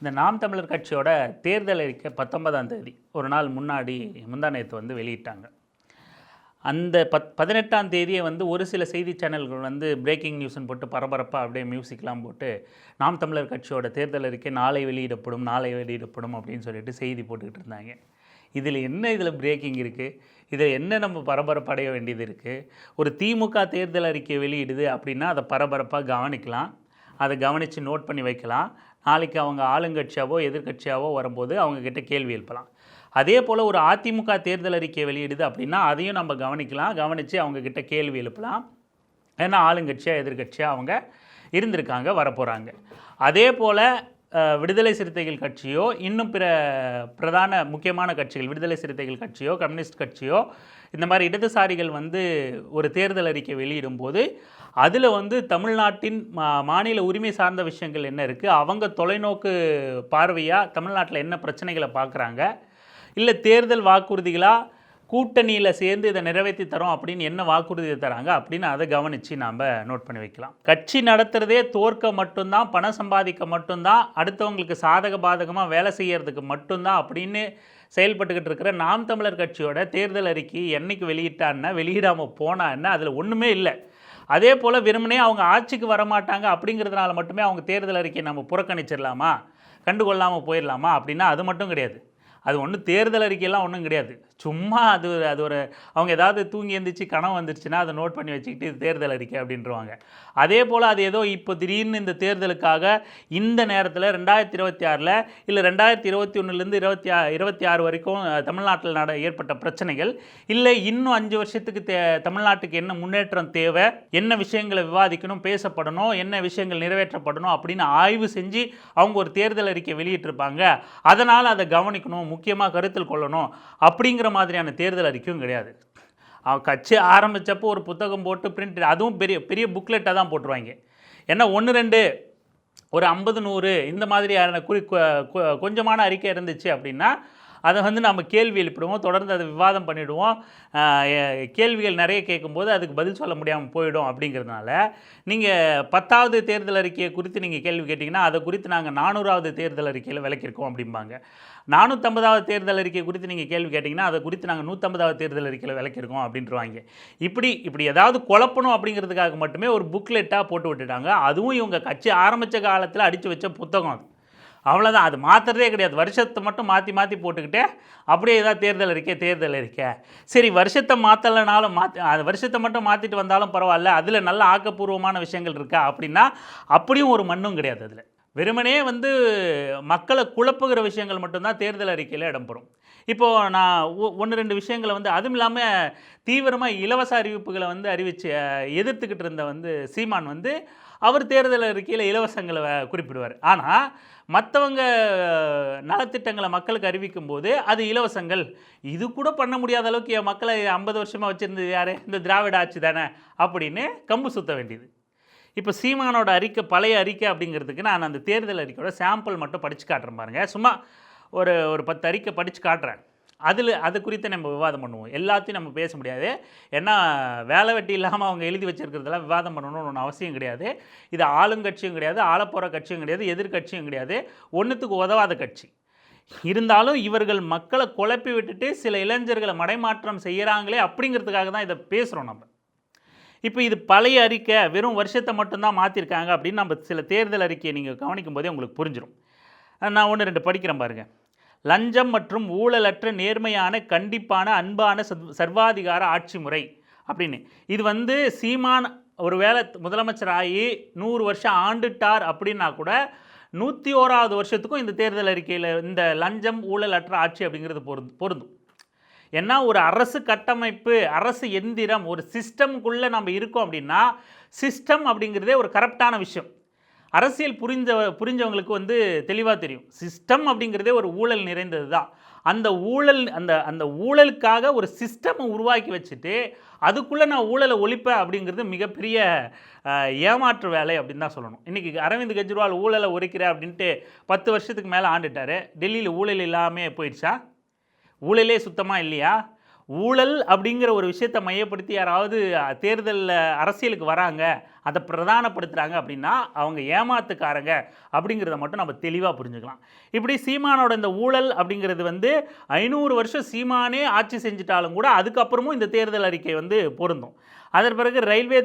இந்த நாம் தமிழர் கட்சியோட தேர்தல் அறிக்கை 19ஆம் தேதி ஒரு நாள் முன்னாடி முந்தா நேற்று வெளியிட்டாங்க. அந்த 18ஆம் தேதியை ஒரு சில செய்தி சேனல்கள் பிரேக்கிங் நியூஸ்னு போட்டு பரபரப்பாக அப்படியே மியூசிக்லாம் போட்டு நாம் தமிழர் கட்சியோட தேர்தல் அறிக்கை நாளை வெளியிடப்படும் அப்படின்னு சொல்லிட்டு செய்தி போட்டுக்கிட்டு இருந்தாங்க. இதில் பிரேக்கிங் இருக்குது, இதில் என்ன நம்ம பரபரப்படைய வேண்டியது இருக்குது? ஒரு திமுக தேர்தல் அறிக்கை வெளியிடுது அப்படின்னா அதை பரபரப்பாக கவனிக்கலாம், அதை கவனித்து நோட் பண்ணி வைக்கலாம். நாளைக்கு அவங்க ஆளுங்கட்சியாவோ எதிர்கட்சியாவோ வரும்போது அவங்கக்கிட்ட கேள்வி எழுப்பலாம். அதே போல் ஒரு அதிமுக தேர்தல் அறிக்கை வெளியிடுது அப்படின்னா அதையும் நம்ம கவனிக்கலாம், கவனித்து அவங்கக்கிட்ட கேள்வி எழுப்பலாம். ஏன்னா ஆளுங்கட்சியாக எதிர்கட்சியாக அவங்க இருந்திருக்காங்க, வரப்போகிறாங்க. அதே போல் விடுதலை சிறுத்தைகள் கட்சியோ இன்னும் பிற பிரதான முக்கியமான கட்சிகள், விடுதலை சிறுத்தைகள் கட்சியோ கம்யூனிஸ்ட் கட்சியோ இந்த மாதிரி இடதுசாரிகள் ஒரு தேர்தல் அறிக்கை வெளியிடும்போது அதில் தமிழ்நாட்டின் மாநில உரிமை சார்ந்த விஷயங்கள் என்ன இருக்குது, அவங்க தொலைநோக்கு பார்வையாக தமிழ்நாட்டில் என்ன பிரச்சனைகளை பார்க்குறாங்க, இல்லை தேர்தல் வாக்குறுதிகளாக கூட்டணியில் சேர்ந்து இதை நிறைவேற்றி தரோம் அப்படின்னு என்ன வாக்குறுதியை தராங்க அப்படின்னு அதை கவனித்து நாம் நோட் பண்ணி வைக்கலாம். கட்சி நடத்துகிறதே தோற்க மட்டும்தான், பணம் சம்பாதிக்க மட்டும்தான், அடுத்தவங்களுக்கு சாதக பாதகமாக வேலை செய்கிறதுக்கு மட்டும்தான் அப்படின்னு செயல்பட்டுக்கிட்டு இருக்கிற நாம் தமிழர் கட்சியோட தேர்தல் அறிக்கை என்றைக்கு வெளியிட்டான்னா வெளியிடாமல் போனான்னா அதில் ஒன்றுமே இல்லை. அதே போல் வெறுமனே அவங்க ஆட்சிக்கு வரமாட்டாங்க அப்படிங்கிறதுனால மட்டுமே அவங்க தேர்தல் அறிக்கையை நம்ம புறக்கணிச்சிடலாமா, கண்டுகொள்ளாமல் போயிடலாமா அப்படின்னா அது மட்டும் கிடையாது. அது ஒன்றும் தேர்தல் அறிக்கையெல்லாம் ஒன்றும் கிடையாது. சும்மா அது ஒரு அவங்க ஏதாவது தூங்கி எழுந்திரிச்சு கனவு வந்துருச்சுன்னா அதை நோட் பண்ணி வச்சுக்கிட்டு இது தேர்தல் அறிக்கை அப்படின்றவாங்க. அதே போல் அது ஏதோ இப்போ திடீர்னு இந்த தேர்தலுக்காக இந்த நேரத்தில் 2026 இல்லை 2021 26 வரைக்கும் தமிழ்நாட்டில் ஏற்பட்ட பிரச்சனைகள், இல்லை இன்னும் 5 வருஷத்துக்கு தமிழ்நாட்டுக்கு என்ன முன்னேற்றம் தேவை, என்ன விஷயங்களை விவாதிக்கணும், பேசப்படணும், என்ன விஷயங்கள் நிறைவேற்றப்படணும் அப்படின்னு ஆய்வு செஞ்சு அவங்க ஒரு தேர்தல் அறிக்கை வெளியிட்டிருப்பாங்க. அதனால் அதை கவனிக்கணும், முக்கியமாக கருத்தில் கொள்ளணும் அப்படிங்கிற மாதிரியான தேர்தல் அறிக்கையும் கிடையாது. அவன் கட்சி ஆரம்பித்தப்போ ஒரு புத்தகம் போட்டு பிரிண்ட், அதுவும் பெரிய பெரிய புக்லெட்டாக தான் போட்டுருவாங்க. ஏன்னா 1-2 ஒரு 50-100 இந்த மாதிரியான கொஞ்சமான அறிக்கை இருந்துச்சு அப்படின்னா அதை நம்ம கேள்வி எழுப்பிடுவோம், தொடர்ந்து அதை விவாதம் பண்ணிவிடுவோம். கேள்விகள் நிறைய கேட்கும்போது அதுக்கு பதில் சொல்ல முடியாமல் போயிடும். அப்படிங்கிறதுனால நீங்கள் 10வது தேர்தல் அறிக்கையை குறித்து நீங்கள் கேள்வி கேட்டிங்கன்னா அதை குறித்து நாங்கள் 400வது தேர்தல் அறிக்கையில் விளக்கியிருக்கோம் அப்படிம்பாங்க. 450வது தேர்தல் அறிக்கை குறித்து நீங்கள் கேள்வி கேட்டிங்கன்னா அதை குறித்து நாங்கள் 150வது தேர்தல் அறிக்கையில் விளக்கியிருக்கோம் அப்படின்ட்டுருவாங்க. இப்படி ஏதாவது குழப்பணும் அப்படிங்கிறதுக்காக மட்டுமே ஒரு புக்லெட்டாக போட்டு விட்டுட்டாங்க. அதுவும் இவங்க கட்சி ஆரம்பித்த காலத்தில் அடித்து வச்ச புத்தகம் அது. அவ்வளோதான், அது மாற்றுறதே கிடையாது. வருஷத்தை மட்டும் மாற்றி போட்டுக்கிட்டே அப்படியே ஏதாவது தேர்தல் அறிக்கை. சரி, வருஷத்தை மாற்றலைனாலும் அது வருஷத்தை மட்டும் மாற்றிட்டு வந்தாலும் பரவாயில்ல, அதில் நல்ல ஆக்கப்பூர்வமான விஷயங்கள் இருக்கா அப்படின்னா அப்படியும் ஒரு மண்ணும் கிடையாது. அதில் வெறுமனே மக்களை குழப்புகிற விஷயங்கள் மட்டும்தான் தேர்தல் அறிக்கையில் இடம்பெறும். இப்போது நான் 1-2 விஷயங்களை அதுவும் இல்லாமல் தீவிரமாக இலவச அறிவிப்புகளை அறிவித்து எதிர்த்துக்கிட்டு இருந்த சீமான் அவர் தேர்தல் அறிக்கையில் இலவசங்களை குறிப்பிடுவார். ஆனால் மற்றவங்க நலத்திட்டங்களை மக்களுக்கு அறிவிக்கும் போது அது இலவசங்கள், இது கூட பண்ண முடியாத அளவுக்கு என் மக்களை 50 வருஷமாக வச்சுருந்தது யார், இந்த திராவிட ஆட்சி தானே அப்படின்னு கம்பு சுற்ற வேண்டியது. இப்போ சீமானோட அறிக்கை பழைய அறிக்கை அப்படிங்கிறதுக்கு நான் அந்த தேர்தல் அறிக்கையோட சாம்பிள் மட்டும் படித்து காட்டுறேன் பாருங்கள். சும்மா ஒரு 10 அறிக்கை படித்து காட்டுறேன். அது குறித்து நம்ம விவாதம் பண்ணுவோம். எல்லாத்தையும் நம்ம பேச முடியாது. ஏன்னா வேலை வெட்டி இல்லாமல் அவங்க எழுதி வச்சுருக்கிறதெல்லாம் விவாதம் பண்ணணும்னு ஒன்று அவசியம் கிடையாது. இது ஆளுங்கட்சியும் கிடையாது, ஆளப்போகிற கட்சியும் கிடையாது, எதிர்கட்சியும் கிடையாது, ஒன்றுத்துக்கு உதவாத கட்சி. இருந்தாலும் இவர்கள் மக்களை குழப்பி விட்டுட்டு சில இளைஞர்களை மடைமாற்றம் செய்கிறாங்களே அப்படிங்கிறதுக்காக தான் இதை பேசுகிறோம் நம்ம. இப்போ இது பழைய அறிக்கை, வெறும் வருஷத்தை மட்டும்தான் மாற்றிருக்காங்க அப்படின்னு நம்ம சில தேர்தல் அறிக்கையை நீங்கள் கவனிக்கும் போதே உங்களுக்கு புரிஞ்சிடும். நான் 1-2 படிக்கிறேன் பாருங்கள். லஞ்சம் மற்றும் ஊழலற்ற நேர்மையான கண்டிப்பான அன்பான சர்வாதிகார ஆட்சி முறை அப்படின்னு. இது சீமான் ஒரு வேளை முதலமைச்சர் ஆகி 100 வருஷம் ஆண்டுட்டார் அப்படின்னா கூட 101வது வருஷத்துக்கும் இந்த தேர்தல் அறிக்கையில் இந்த லஞ்சம் ஊழலற்ற ஆட்சி அப்படிங்கிறது பொருந்தும். ஏன்னா ஒரு அரசு கட்டமைப்பு, அரசு எந்திரம், ஒரு சிஸ்டம்குள்ளே நம்ம இருக்கோம் அப்படின்னா சிஸ்டம் அப்படிங்கிறதே ஒரு கரப்டான விஷயம். அரசியல் புரிஞ்சவங்களுக்கு தெளிவாக தெரியும். சிஸ்டம் அப்படிங்கிறதே ஒரு ஊழல் நிறைந்தது தான். அந்த ஊழலுக்காக ஒரு சிஸ்டமை உருவாக்கி வச்சுட்டு அதுக்குள்ளே நான் ஊழலை ஒழிப்பேன் அப்படிங்கிறது மிகப்பெரிய ஏமாற்று வேலை அப்படின்னு தான் சொல்லணும். இன்றைக்கி அரவிந்த் கெஜ்ரிவால் ஊழலை ஒழிக்கிறேன் அப்படின்ட்டு 10 வருஷத்துக்கு மேலே ஆண்டுட்டார். டெல்லியில் ஊழல் இல்லாமல் போயிடுச்சா? ஊழலே சுத்தமாக இல்லையா? ஊழல் அப்படிங்கிற ஒரு விஷயத்தை மையப்படுத்தி யாராவது தேர்தலில் அரசியலுக்கு வராங்க, அதை பிரதானப்படுத்துகிறாங்க அப்படின்னா அவங்க ஏமாத்துக்காரங்க அப்படிங்கிறத மட்டும் நம்ம தெளிவாக புரிஞ்சுக்கலாம். இப்படி சீமானோட இந்த ஊழல் அப்படிங்கிறது வந்து 500 வருஷம் சீமானே ஆட்சி செஞ்சுட்டாலும் கூட அதுக்கப்புறமும் இந்த தேர்தல் அறிக்கை வந்து பொருந்தும். அதன் பிறகு ரயில்வே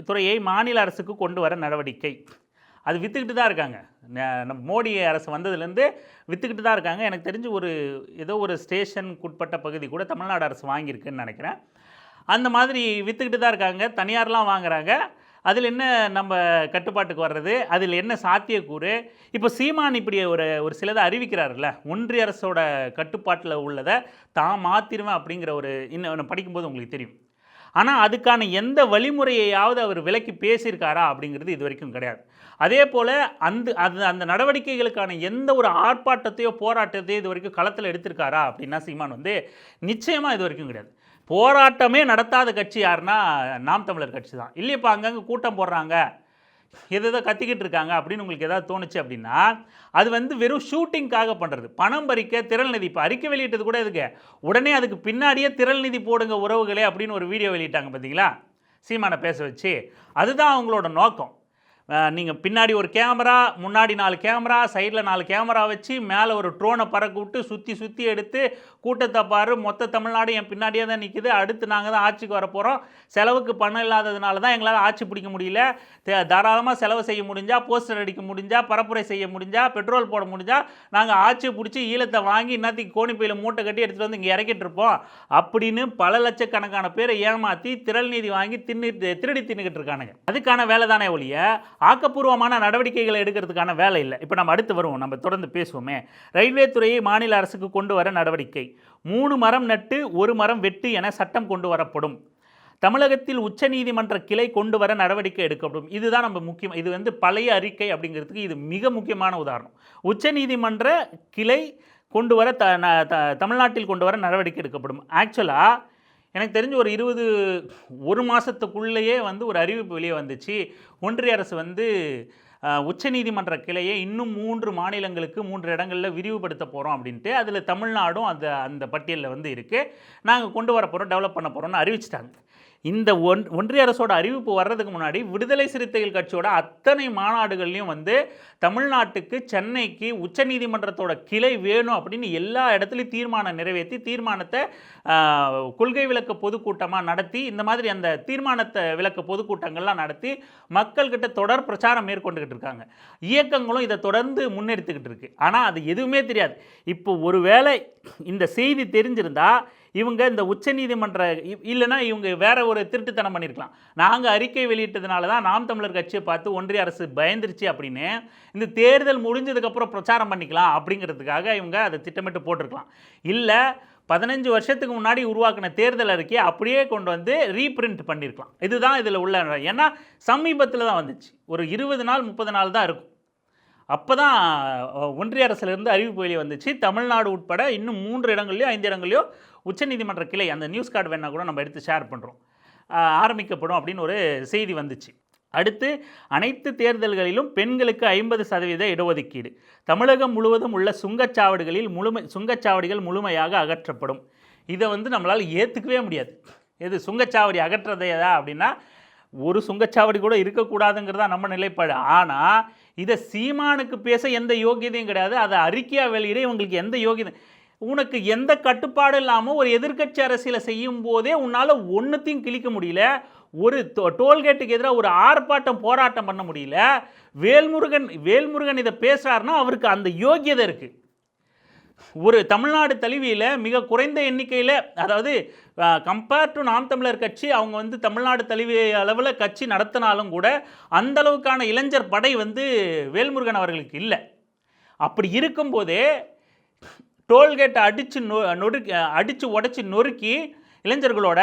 துறையை மாநில அரசுக்கு கொண்டு வர நடவடிக்கை, அது விற்றுக்கிட்டு தான் இருக்காங்க. நம்ம மோடி அரசு வந்ததுலேருந்து விற்றுக்கிட்டு தான் இருக்காங்க. எனக்கு தெரிஞ்சு ஏதோ ஒரு ஸ்டேஷனுக்கு உட்பட்ட பகுதி கூட தமிழ்நாடு அரசு வாங்கியிருக்குன்னு நினைக்கிறேன். அந்த மாதிரி விற்றுக்கிட்டு தான் இருக்காங்க. தனியார்லாம் வாங்குறாங்க. அதில் என்ன நம்ம கட்டுப்பாட்டுக்கு வர்றது, அதில் என்ன சாத்தியக்கூறு? இப்போ சீமான் இப்படி ஒரு சிலதை அறிவிக்கிறாருல்ல, ஒன்றிய அரசோட கட்டுப்பாட்டில் உள்ளதை தான் மாற்றிடுவேன் அப்படிங்கிற இன்னும் படிக்கும்போது உங்களுக்கு தெரியும். ஆனால் அதுக்கான எந்த வழிமுறையையாவது அவர் விலக்கி பேசியிருக்காரா அப்படிங்கிறது இது வரைக்கும் கிடையாது. அதே போல் அந்த நடவடிக்கைகளுக்கான எந்த ஒரு ஆர்ப்பாட்டத்தையோ போராட்டத்தையோ இது வரைக்கும் களத்தில் எடுத்திருக்காரா அப்படின்னா சீமான் வந்து நிச்சயமாக இது வரைக்கும் கிடையாது. போராட்டமே நடத்தாத கட்சி யாருன்னா நாம் தமிழர் கட்சி தான். இல்லையப்பா அங்கங்கே கூட்டம் போடுறாங்க, எதோ கத்திக்கிட்டு இருக்காங்க அப்படின்னு உங்களுக்கு ஏதாவது தோணுச்சு அப்படின்னா அது வந்து வெறும் ஷூட்டிங்காக பண்ணுறது. பணம் பறிக்க திரள் நிதி, இப்போ அறிக்கை வெளியிட்டது கூட இதுக்கு உடனே அதுக்கு பின்னாடியே திரள் நிதி போடுங்க உறவுகளே அப்படின்னு ஒரு வீடியோ வெளியிட்டாங்க பார்த்தீங்களா, சீமானை பேச வச்சு. அதுதான் அவங்களோட நோக்கம். நீங்கள் பின்னாடி ஒரு கேமரா, முன்னாடி 4 கேமரா, சைடில் 4 கேமரா வச்சு மேலே ஒரு ட்ரோனை பறக்க விட்டு சுற்றி எடுத்து கூட்டத்தை பாரு, மொத்த தமிழ்நாடு என் பின்னாடியே தான் நிற்கிது, அடுத்து நாங்கள் தான் ஆட்சிக்கு வரப்போகிறோம், செலவுக்கு பணம் இல்லாததுனால தான் எங்களால் ஆட்சி பிடிக்க முடியல, தாராளமாக செலவு செய்ய முடிஞ்சால், போஸ்டர் அடிக்க முடிஞ்சால், பரப்புரை செய்ய முடிஞ்சால், பெட்ரோல் போட முடிஞ்சால் நாங்கள் ஆட்சி பிடிச்சி ஈழத்தை வாங்கி இன்னத்துக்கு கோணிப்பையில் மூட்டை கட்டி எடுத்துகிட்டு வந்து இங்கே இறக்கிட்டு இருப்போம் அப்படின்னு பல லட்சக்கணக்கான பேரை ஏமாற்றி திரள் நீதி வாங்கி திருடி தின்னுக்கிட்டு இருக்கானுங்க. அதுக்கான வேலை தானே ஒழிய ஆக்கப்பூர்வமான நடவடிக்கைகளை எடுக்கிறதுக்கான வேலை இல்லை. இப்போ நம்ம அடுத்து வருவோம், நம்ம தொடர்ந்து பேசுவோமே. ரயில்வே துறையை மாநில அரசுக்கு கொண்டு வர நடவடிக்கை, 3 மரம் நட்டு 1 மரம் வெட்டு என சட்டம் கொண்டு வரப்படும். தமிழகத்தில் உச்சநீதிமன்ற கிளை கொண்டு வர நடவடிக்கை எடுக்கப்படும். இதுதான் நம்ம முக்கியம். இது வந்து பழைய அறிக்கை அப்படிங்கிறதுக்கு இது மிக முக்கியமான உதாரணம். உச்சநீதிமன்ற கிளை கொண்டு வர தமிழ்நாட்டில் கொண்டு வர நடவடிக்கை எடுக்கப்படும். ஆக்சுவலாக எனக்கு தெரிஞ்சு ஒரு மாதத்துக்குள்ளேயே வந்து ஒரு அறிவிப்பு வெளியே வந்துச்சு. ஒன்றிய அரசு வந்து உச்சநீதிமன்ற கிளையை இன்னும் 3 மாநிலங்களுக்கு 3 இடங்களில் விரிவுபடுத்த போகிறோம் அப்படின்ட்டு. அதில் தமிழ்நாடும் அந்த பட்டியலில் வந்து இருக்குது. நாங்கள் கொண்டு வர போகிறோம், டெவலப் பண்ண போகிறோம்னு அறிவிச்சிட்டாங்க. இந்த ஒன்றிய அரசோட அறிவிப்பு வர்றதுக்கு முன்னாடி விடுதலை சிறுத்தைகள் கட்சியோட அத்தனை மாநாடுகள்லையும் வந்து தமிழ்நாட்டுக்கு, சென்னைக்கு உச்சநீதிமன்றத்தோட கிளை வேணும் அப்படின்னு எல்லா இடத்துலையும் தீர்மானம் நிறைவேற்றி தீர்மானத்தை கொள்கை விளக்க பொதுக்கூட்டமாக நடத்தி, இந்த மாதிரி அந்த தீர்மானத்தை விளக்க பொதுக்கூட்டங்கள்லாம் நடத்தி மக்கள்கிட்ட தொடர் பிரச்சாரம் மேற்கொண்டுக்கிட்டு இருக்காங்க. இயக்கங்களும் இதை தொடர்ந்து முன்னெடுத்துக்கிட்டு இருக்கு. ஆனால் அது எதுவுமே தெரியாது. இப்போ ஒருவேளை இந்த செய்தி தெரிஞ்சிருந்தா இவங்க இந்த உச்சநீதிமன்ற இல்லைன்னா இவங்க வேற ஒரு திருட்டுத்தனம் பண்ணியிருக்கலாம். நாங்கள் அறிக்கை வெளியிட்டதுனால தான் நாம் தமிழர் கட்சியை பார்த்து ஒன்றிய அரசு பயந்துருச்சு அப்படின்னு இந்த தேர்தல் முடிஞ்சதுக்கப்புறம் பிரச்சாரம் பண்ணிக்கலாம் அப்படிங்கிறதுக்காக இவங்க அதை திட்டமிட்டு போட்டிருக்கலாம். இல்லை 15 வருஷத்துக்கு முன்னாடி உருவாக்கின தேர்தல் அறிக்கையை அப்படியே கொண்டு வந்து ரீபிரிண்ட் பண்ணியிருக்கலாம். இதுதான் இதில் உள்ள. ஏன்னா சமீபத்தில் தான் வந்துச்சு, ஒரு 20 நாள் 30 நாள் தான் இருக்கும். அப்போ தான் ஒன்றிய அரசுலேருந்து அறிவிப்பு வெளியே வந்துச்சு. தமிழ்நாடு உட்பட இன்னும் 3 இடங்கள்லையோ 5 இடங்கள்லையோ உச்சநீதிமன்ற கிளை, அந்த நியூஸ் கார்டு வேணால் கூட நம்ம எடுத்து ஷேர் பண்ணுறோம், ஆரம்பிக்கப்படும் அப்படின்னு ஒரு செய்தி வந்துச்சு. அடுத்து அனைத்து தேர்தல்களிலும் பெண்களுக்கு 50% இடஒதுக்கீடு, தமிழகம் முழுவதும் உள்ள சுங்கச்சாவடிகள் முழுமையாக அகற்றப்படும். இதை வந்து நம்மளால் ஏற்றுக்கவே முடியாது. எது சுங்கச்சாவடி அகற்றதையதா அப்படின்னா ஒரு சுங்கச்சாவடி கூட இருக்கக்கூடாதுங்கிறதா நம்ம நிலைப்பாடு. ஆனால் இதை சீமானுக்கு பேச எந்த யோகியதையும் கிடையாது. அதை அறிக்கையாக வெளியிட இவங்களுக்கு எந்த யோகியதை, உனக்கு எந்த கட்டுப்பாடு இல்லாமல் ஒரு எதிர்க்கட்சி அரசியலை செய்யும் போதே உன்னால் ஒன்றுத்தையும் கிழிக்க முடியல. ஒரு டோல்கேட்டுக்கு எதிராக ஒரு ஆர்ப்பாட்டம் போராட்டம் பண்ண முடியல. வேல்முருகன் இதை பேசுகிறாருன்னா அவருக்கு அந்த யோகியதை இருக்குது. ஒரு தமிழ்நாடு தழுவியில் மிக குறைந்த எண்ணிக்கையில், அதாவது கம்பேர் டு நாம் தமிழர் கட்சி, அவங்க வந்து தமிழ்நாடு தழுவிய அளவில் கட்சி நடத்தினாலும் கூட அந்தளவுக்கான இளைஞர் படை வந்து வேல்முருகன் அவர்களுக்கு இல்லை. அப்படி இருக்கும்போதே டோல்கேட்டை அடித்து உடச்சி நொறுக்கி இளைஞர்களோட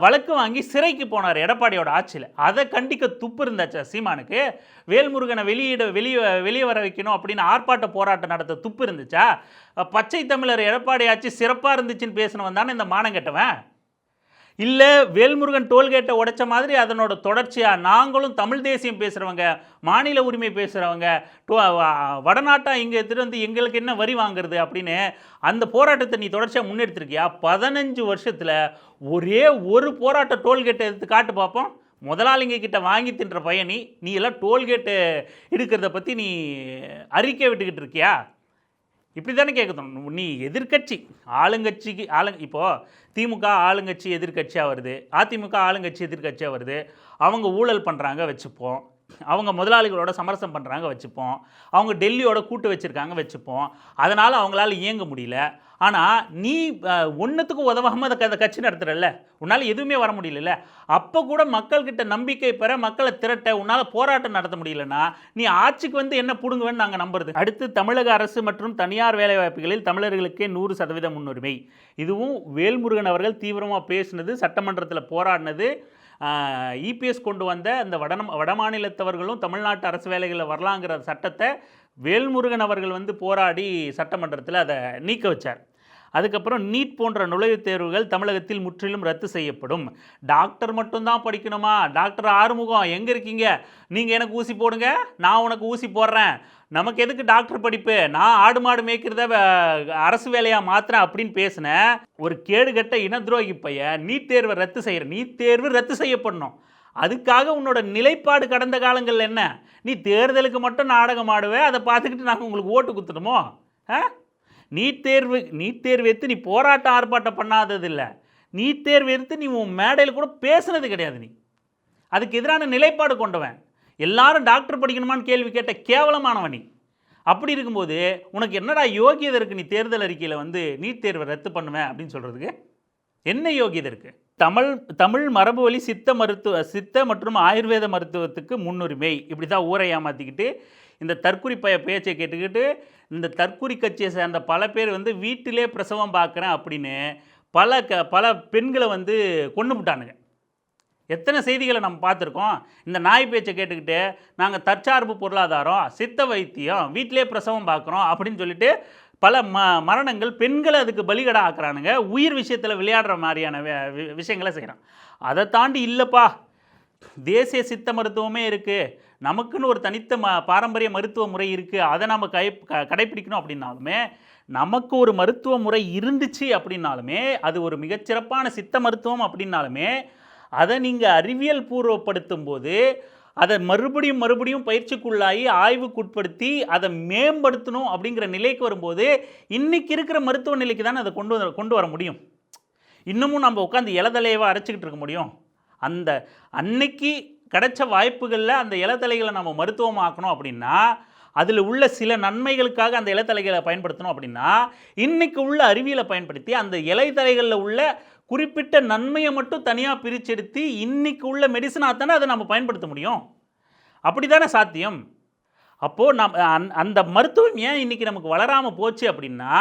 வழக்கு வாங்கி சிறைக்கு போனார் எடப்பாடியோட ஆட்சியில். அதை கண்டிக்க துப்பு இருந்தாச்சா சீமானுக்கு? வேல்முருகனை வெளியே வர வைக்கணும் அப்படின்னு ஆர்ப்பாட்ட போராட்டம் நடத்த துப்பு இருந்துச்சா? பச்சை தமிழர் எடப்பாடி ஆட்சி சிறப்பாக இருந்துச்சுன்னு பேசினவன் தானே இந்த மானம் கெட்டவன். இல்லை வேல்முருகன் டோல்கேட்டை உடைச்ச மாதிரி அதனோட தொடர்ச்சியாக நாங்களும் தமிழ் தேசியம் பேசுகிறவங்க, மாநில உரிமை பேசுகிறவங்க, வடநாட்டாக இங்கே எடுத்துகிட்டு வந்து எங்களுக்கு என்ன வரி வாங்குறது அப்படின்னு அந்த போராட்டத்தை நீ தொடர்ச்சியாக முன்னெடுத்திருக்கியா? 15 வருஷத்தில் ஒரே ஒரு போராட்ட டோல்கேட்டை எடுத்து காட்டு பார்ப்போம். முதலாளிங்க கிட்ட வாங்கி தின்ற பயணி நீ எல்லாம் டோல்கேட்டு எடுக்கிறத பற்றி நீ அறிக்கை விட்டுக்கிட்டு இருக்கியா? இப்படி தானே கேட்கணும். நீ எதிர்க்கட்சி ஆளுங்கட்சிக்கு இப்போது திமுக ஆளுங்கட்சி எதிர்க்கட்சியாக வருது, அதிமுக ஆளுங்கட்சி எதிர்க்கட்சியாக வருது. அவங்க ஊழல் பண்ணுறாங்க வச்சுப்போம், அவங்க முதலாளிகளோட சமரசம் பண்ணுறாங்க வச்சுப்போம், அவங்க டெல்லியோட கூட்டு வச்சுருக்காங்க வச்சுப்போம், அதனால் அவங்களால இயங்க முடியல. ஆனால் நீ ஒன்றுத்துக்கும் உதவாமல் அதை கட்சி நடத்துகிறல்ல, உன்னால் எதுவுமே வர முடியல. அப்போ கூட மக்கள்கிட்ட நம்பிக்கை பெற, மக்களை திரட்ட உன்னால் போராட்டம் நடத்த முடியலன்னா நீ ஆட்சிக்கு வந்து என்ன பிடுங்குவேன்னு நாங்கள் நம்புறது. அடுத்து தமிழக அரசு மற்றும் தனியார் வேலைவாய்ப்புகளில் தமிழர்களுக்கே 100% முன்னுரிமை. இதுவும் வேல்முருகன் அவர்கள் தீவிரமாக பேசினது, சட்டமன்றத்தில் போராடினது. இபிஎஸ் கொண்டு வந்த அந்த வடமாநிலத்தவர்களும் தமிழ்நாட்டு அரசு வேலைகளில் வரலாங்கிற சட்டத்தை வேல்முருகன் அவர்கள் வந்து போராடி சட்டமன்றத்தில் அதை நீக்க வச்சார். அதுக்கப்புறம் நீட் போன்ற நுழைவுத் தேர்வுகள் தமிழகத்தில் முற்றிலும் ரத்து செய்யப்படும். டாக்டர் மட்டும்தான் படிக்கணுமா? டாக்டர் ஆறுமுகம் எங்கே இருக்கீங்க? நீங்கள் எனக்கு ஊசி போடுங்க, நான் உனக்கு ஊசி போடுறேன். நமக்கு எதுக்கு டாக்டர் படிப்பு? நான் ஆடு மாடு மேய்க்கிறத அரசு வேலையாக மாத்திரேன் அப்படின்னு பேசினேன் ஒரு கேடுகட்ட இன துரோகி பையன் நீட் தேர்வை ரத்து செய்கிற. நீட் தேர்வு ரத்து செய்யப்படணும். அதுக்காக உன்னோட நிலைப்பாடு கடந்த காலங்களில் என்ன? நீ தேர்தலுக்கு மட்டும் நாடகம் ஆடுவே, அதை பார்த்துக்கிட்டு நாங்கள் உங்களுக்கு ஓட்டு குத்துணுமோ? நீட் தேர்வு எடுத்து நீ போராட்டம் ஆர்ப்பாட்டம் பண்ணாதது இல்லை, நீட் தேர்வு எடுத்து நீ உன் மேடையில் கூட பேசுனது கிடையாது. நீ அதுக்கு எதிரான நிலைப்பாடு கொண்டவன். எல்லாரும் டாக்டர் படிக்கணுமான்னு கேள்வி கேட்ட கேவலமானவன் நீ. அப்படி இருக்கும்போது உனக்கு என்னடா யோகியதை இருக்குது? நீ தேர்தல் அறிக்கையில் வந்து நீட் தேர்வை ரத்து பண்ணுவேன் அப்படின்னு சொல்கிறதுக்கு என்ன யோகியதை இருக்குது? தமிழ் மரபு வழி சித்த மற்றும் ஆயுர்வேத மருத்துவத்துக்கு முன்னுரிமை. இப்படி தான் ஊரை ஏமாற்றிக்கிட்டு இந்த தற்குறி பேச்சை கேட்டுக்கிட்டு இந்த தற்குறி கட்சியை சேர்ந்த பல பேர் வந்து வீட்டிலே பிரசவம் பார்க்குறேன் அப்படின்னு பல பெண்களை வந்து கொண்டு விட்டானுங்க. எத்தனை செய்திகளை நம்ம பார்த்துருக்கோம். இந்த நாய் பேச்சை கேட்டுக்கிட்டு நாங்கள் தற்சார்பு பொருளாதாரம், சித்த வைத்தியம், வீட்டிலே பிரசவம் பார்க்குறோம் அப்படின்னு சொல்லிட்டு பல மரணங்கள் பெண்களை அதுக்கு பலிகடா ஆக்குறானுங்க. உயிர் விஷயத்தில் விளையாடுற மாதிரியான விஷயங்களை செய்கிறான். அதை தாண்டி இல்லைப்பா, தேசிய சித்த மருத்துவமே இருக்குது, நமக்குன்னு ஒரு தனித்த பாரம்பரிய மருத்துவ முறை இருக்குது, அதை நம்ம கடைப்பிடிக்கணும் அப்படின்னாலுமே, நமக்கு ஒரு மருத்துவ முறை இருந்துச்சு அப்படின்னாலுமே, அது ஒரு மிகச்சிறப்பான சித்த மருத்துவம் அப்படின்னாலுமே, அதை நீங்கள் அறிவியல் பூர்வப்படுத்தும் போது அதை மறுபடியும் பயிற்சிக்குள்ளாகி ஆய்வுக்குட்படுத்தி அதை மேம்படுத்தணும் அப்படிங்கிற நிலைக்கு வரும்போது இன்றைக்கி இருக்கிற மருத்துவ நிலைக்கு தானே அதை கொண்டு வர முடியும். இன்னமும் நம்ம உட்காந்து இலதலையவாக அரைச்சிக்கிட்டு இருக்க முடியும்? அந்த அன்னைக்கு கிடைச்ச வாய்ப்புகளில் அந்த இலத்தலைகளை நம்ம மருத்துவமாக்கணும் அப்படின்னா, அதில் உள்ள சில நன்மைகளுக்காக அந்த இலைத்தலைகளை பயன்படுத்தணும் அப்படின்னா, இன்றைக்கு உள்ள அறிவியலை பயன்படுத்தி அந்த இலைத்தலைகளில் உள்ள குறிப்பிட்ட நன்மையை மட்டும் தனியாக பிரிச்செடுத்து இன்றைக்கி உள்ள மெடிசனாக தானே அதை நம்ம பயன்படுத்த முடியும். அப்படி தானே சாத்தியம். அப்போது அந்த மருத்துவம் ஏன் இன்றைக்கி நமக்கு வளராமல் போச்சு அப்படின்னா,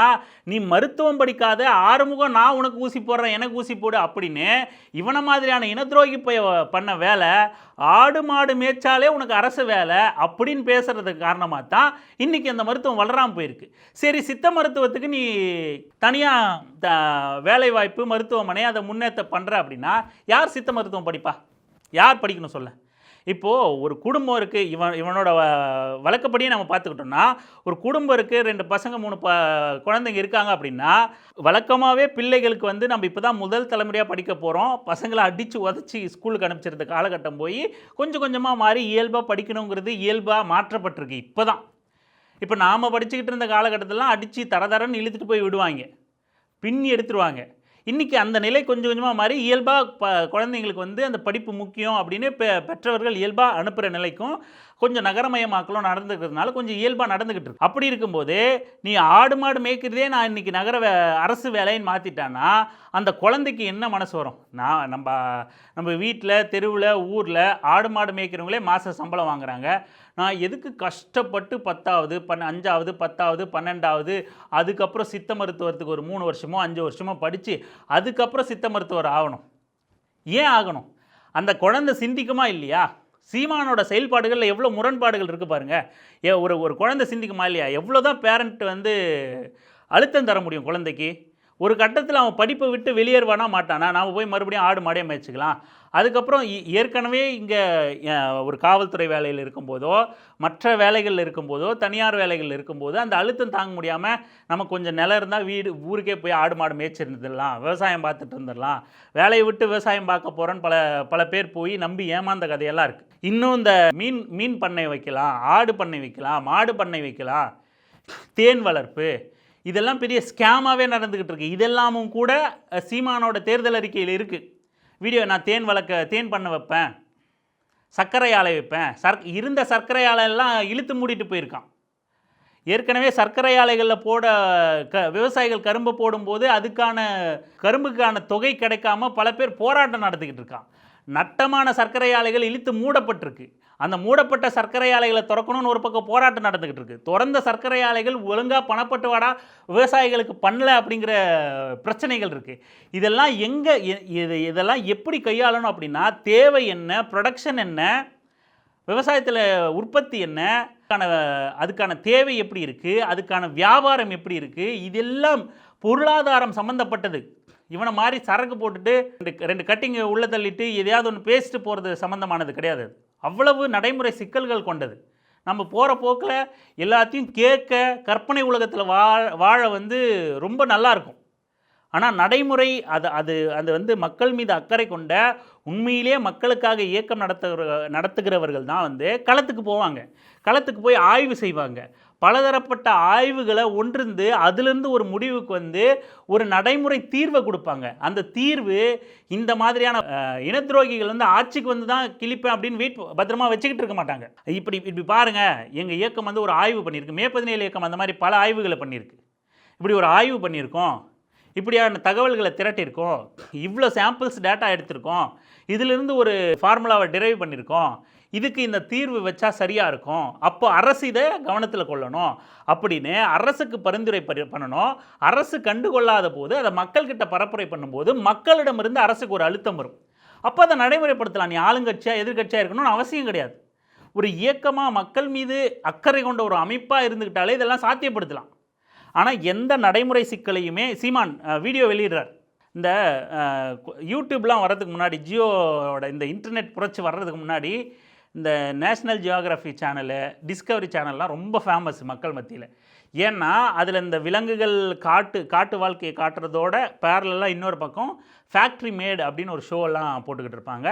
நீ மருத்துவம் படிக்காத ஆறுமுகம் நான் உனக்கு ஊசி போடுறேன், எனக்கு ஊசி போடு அப்படின்னு இவனை மாதிரியான இனத்துரோகி பண்ண வேலை, ஆடு மாடு மேய்ச்சாலே உனக்கு அரசு வேலை அப்படின்னு பேசுகிறதுக்கு காரணமாக தான் இன்றைக்கி அந்த மருத்துவம் வளராமல் போயிருக்கு. சரி, சித்த மருத்துவத்துக்கு நீ தனியாக வேலைவாய்ப்பு மருத்துவமனை அதை முன்னேற்ற பண்ணுற அப்படின்னா யார் சித்த மருத்துவம் படிப்பா? யார் படிக்கணும் சொல்ல? இப்போது ஒரு குடும்பம் இருக்குது, இவனோட வழக்கப்படியே நம்ம பார்த்துக்கிட்டோம்னா, ஒரு குடும்பம் இருக்குது, 2 பசங்க 3 குழந்தைங்க இருக்காங்க அப்படின்னா, வழக்கமாகவே பிள்ளைகளுக்கு வந்து நம்ம இப்போ தான் முதல் தலைமுறையாக படிக்க போகிறோம், பசங்களை அடித்து உதச்சி ஸ்கூலுக்கு அனுப்பிச்சிருந்த காலகட்டம் போய் கொஞ்சம் கொஞ்சமாக மாறி இயல்பாக படிக்கணுங்கிறது இயல்பாக மாற்றப்பட்டிருக்கு. இப்போ நாம் படிச்சுக்கிட்டு இருந்த காலகட்டத்திலாம் அடித்து தரன்னு இழுத்துட்டு போய் விடுவாங்க, பின்னி எடுத்துருவாங்க. இன்றைக்கி அந்த நிலை கொஞ்சம் கொஞ்சமாக மாதிரி இயல்பாக குழந்தைங்களுக்கு வந்து அந்த படிப்பு முக்கியம் அப்படின்னு பெற்றவர்கள் இயல்பாக அனுப்புகிற நிலைக்கும் கொஞ்சம் நகரமயமாக்கலும் நடந்துக்கிறதுனால கொஞ்சம் இயல்பாக நடந்துக்கிட்டு இருக்கு. அப்படி இருக்கும்போது நீ ஆடு மாடு மேய்க்கிறதே நான் இன்றைக்கி அரசு வேலைன்னு மாற்றிட்டான்னா அந்த குழந்தைக்கு என்ன மனசு வரும்? நம்ம வீட்டில் தெருவில் ஊரில் ஆடு மாடு மேய்க்கிறவங்களே மாத சம்பளம் வாங்குகிறாங்க, நான் எதுக்கு கஷ்டப்பட்டு 10வது 5வது 10வது 12வது அதுக்கப்புறம் சித்த மருத்துவத்துக்கு ஒரு 3 வருஷமோ 5 வருஷமோ படித்து அதுக்கப்புறம் சித்த மருத்துவர் ஆகணும்? ஏன் ஆகணும்? அந்த குழந்தை சிந்திக்குமா இல்லையா? சீமானோட செயல்பாடுகளில் எவ்வளோ முரண்பாடுகள் இருக்குது பாருங்கள். ஒரு குழந்தை சிந்திக்குமா இல்லையா? எவ்வளோ தான் பேரண்ட் வந்து அழுத்தம் தர முடியும் குழந்தைக்கு? ஒரு கட்டத்தில் அவன் படிப்பை விட்டு வெளியேறுவானா மாட்டானா, நாம் போய் மறுபடியும் ஆடு மாடே மேய்ச்சிக்கலாம். அதுக்கப்புறம் ஏற்கனவே இங்கே ஒரு காவல்துறை வேலையில் இருக்கும்போதோ, மற்ற வேலைகளில் இருக்கும்போதோ, தனியார் வேலைகளில் இருக்கும்போது அந்த அழுத்தம் தாங்க முடியாமல் நம்ம கொஞ்சம் நிலம் இருந்தால் ஊருக்கே போய் ஆடு மாடு மேய்ச்சிருந்துடலாம், விவசாயம் பார்த்துட்டு இருந்துடலாம், வேலையை விட்டு விவசாயம் பார்க்க போகிறோன்னு பல பேர் போய் நம்பி ஏமாந்த கதையெல்லாம் இருக்குது. இன்னும் இந்த மீன் பண்ணை வைக்கலாம், ஆடு பண்ணை வைக்கலாம், மாடு பண்ணை வைக்கலாம், தேன் வளர்ப்பு, இதெல்லாம் பெரிய ஸ்கேமாகவே நடந்துக்கிட்டு இருக்குது. இதெல்லாமும் கூட சீமானோட தேர்தல் அறிக்கையில் இருக்குது. வீடியோ நான் தேன் பண்ண வைப்பேன், சர்க்கரை ஆலை வைப்பேன், இருந்த சர்க்கரை ஆலையெல்லாம் இழுத்து மூடிட்டு போயிருக்கான். ஏற்கனவே சர்க்கரை ஆலைகளில் விவசாயிகள் கரும்பு போடும்போது அதுக்கான கரும்புக்கான தொகை கிடைக்காம பல பேர் போராட்டம் நடத்திக்கிட்டு இருக்கான். நட்டமான சர்க்கரை ஆலைகள் இழுத்து மூடப்பட்டிருக்கு. அந்த மூடப்பட்ட சர்க்கரை ஆலைகளை திறக்கணும்னு ஒரு பக்கம் போராட்டம் நடந்துக்கிட்டு இருக்குது. திறந்த சர்க்கரை ஆலைகள் ஒழுங்காக பணப்பட்டுவாடா விவசாயிகளுக்கு பண்ணல அப்படிங்கிற பிரச்சனைகள் இருக்குது. இதெல்லாம் இதெல்லாம் எப்படி கையாளணும் அப்படின்னா, தேவை என்ன, ப்ரொடக்ஷன் என்ன, விவசாயத்தில் உற்பத்தி என்ன, அதுக்கான தேவை எப்படி இருக்குது, அதுக்கான வியாபாரம் எப்படி இருக்குது, இதெல்லாம் பொருளாதாரம் சம்மந்தப்பட்டது. இவனை மாதிரி சரக்கு போட்டுட்டு ரெண்டு கட்டிங்க உள்ளே தள்ளிட்டு எதையாவது ஒன்று பேசிட்டு போகிறது சம்மந்தமானது கிடையாது. அவ்வளவு நடைமுறை சிக்கல்கள் கொண்டது. நம்ம போகிற போக்கில் எல்லாத்தையும் கேட்க கற்பனை உலகத்தில் வாழ ரொம்ப நல்லாயிருக்கும். ஆனால் நடைமுறை அது மக்கள் மீது அக்கறை கொண்ட உண்மையிலே மக்களுக்காக இயக்கம் நடத்துகிறவர்கள் தான் களத்துக்கு போவாங்க. களத்துக்கு போய் ஆய்வு செய்வாங்க. பலதரப்பட்ட ஆய்வுகளை ஒன்றிருந்து அதிலிருந்து ஒரு முடிவுக்கு ஒரு நடைமுறை தீர்வை கொடுப்பாங்க. அந்த தீர்வு இந்த மாதிரியான இனத்துரோகிகள் ஆட்சிக்கு தான் கிழிப்பேன் அப்படின்னு பத்திரமா வச்சுக்கிட்டு இருக்க மாட்டாங்க. இப்படி பாருங்கள், எங்கள் இயக்கம் ஒரு ஆய்வு பண்ணியிருக்கு. மே 17 இயக்கம் அந்த மாதிரி பல ஆய்வுகளை பண்ணியிருக்கு. இப்படி ஒரு ஆய்வு பண்ணியிருக்கோம், இப்படியான தகவல்களை திரட்டியிருக்கோம், இவ்வளோ சாம்பிள்ஸ் டேட்டா எடுத்திருக்கோம், இதிலிருந்து ஒரு ஃபார்முலாவை டிரைவ் பண்ணியிருக்கோம், இதுக்கு இந்த தீர்வு வச்சா சரியாக இருக்கும், அப்போ அரசு இதை கவனத்தில் கொள்ளணும் அப்படின்னு அரசுக்கு பரிந்துரை பண்ணணும். அரசு கண்டுகொள்ளாத போது அதை மக்கள்கிட்ட பரப்புரை பண்ணும்போது மக்களிடமிருந்து அரசுக்கு ஒரு அழுத்தம் வரும். அப்போ அதை நடைமுறைப்படுத்தலாம். நீ ஆளுங்கட்சியாக எதிர்கட்சியாக இருக்கணும்னு அவசியம் கிடையாது. ஒரு இயக்கமாக மக்கள் மீது அக்கறை கொண்ட ஒரு அமைப்பாக இருந்துக்கிட்டாலே இதெல்லாம் சாத்தியப்படுத்தலாம். ஆனால் எந்த நடைமுறை சிக்கலையுமே சீமான் வீடியோ வெளியிடுறார். இந்த யூடியூப்லாம் வர்றதுக்கு முன்னாடி, ஜியோவோட இந்த இன்டர்நெட் புரட்சி வர்றதுக்கு முன்னாடி இந்த நேஷ்னல் ஜியோகிராஃபி சேனலு, டிஸ்கவரி சேனல்லாம் ரொம்ப ஃபேமஸ் மக்கள் மத்தியில். ஏன்னா அதில் இந்த விலங்குகள் காட்டு வாழ்க்கையை காட்டுறதோட பேரலெல்லாம் இன்னொரு பக்கம் ஃபேக்ட்ரி மேட் அப்படின்னு ஒரு ஷோலாம் போட்டுக்கிட்டு இருப்பாங்க.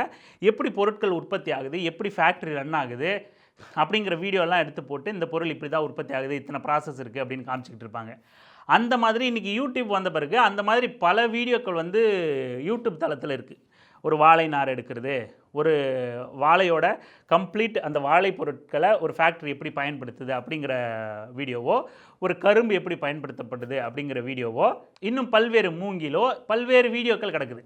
எப்படி பொருட்கள் உற்பத்தி ஆகுது, எப்படி ஃபேக்ட்ரி ரன் ஆகுது அப்படிங்கிற வீடியோலாம் எடுத்து போட்டு இந்த பொருள் இப்படி தான் உற்பத்தி ஆகுது, இத்தனை ப்ராசஸ் இருக்குது அப்படின்னு காமிச்சிக்கிட்டு இருப்பாங்க. அந்த மாதிரி இன்றைக்கி யூடியூப் வந்த பிறகு அந்த மாதிரி பல வீடியோக்கள் யூடியூப் தளத்தில் இருக்குது. ஒரு வாழை நார் எடுக்கிறது, ஒரு வாழையோட கம்ப்ளீட் அந்த வாழை பொருட்களை ஒரு ஃபேக்ட்ரி எப்படி பயன்படுத்துது அப்படிங்கிற வீடியோவோ, ஒரு கரும்பு எப்படி பயன்படுத்தப்படுது அப்படிங்கிற வீடியோவோ, இன்னும் பல்வேறு மூங்கிலோ பல்வேறு வீடியோக்கள் கிடக்குது.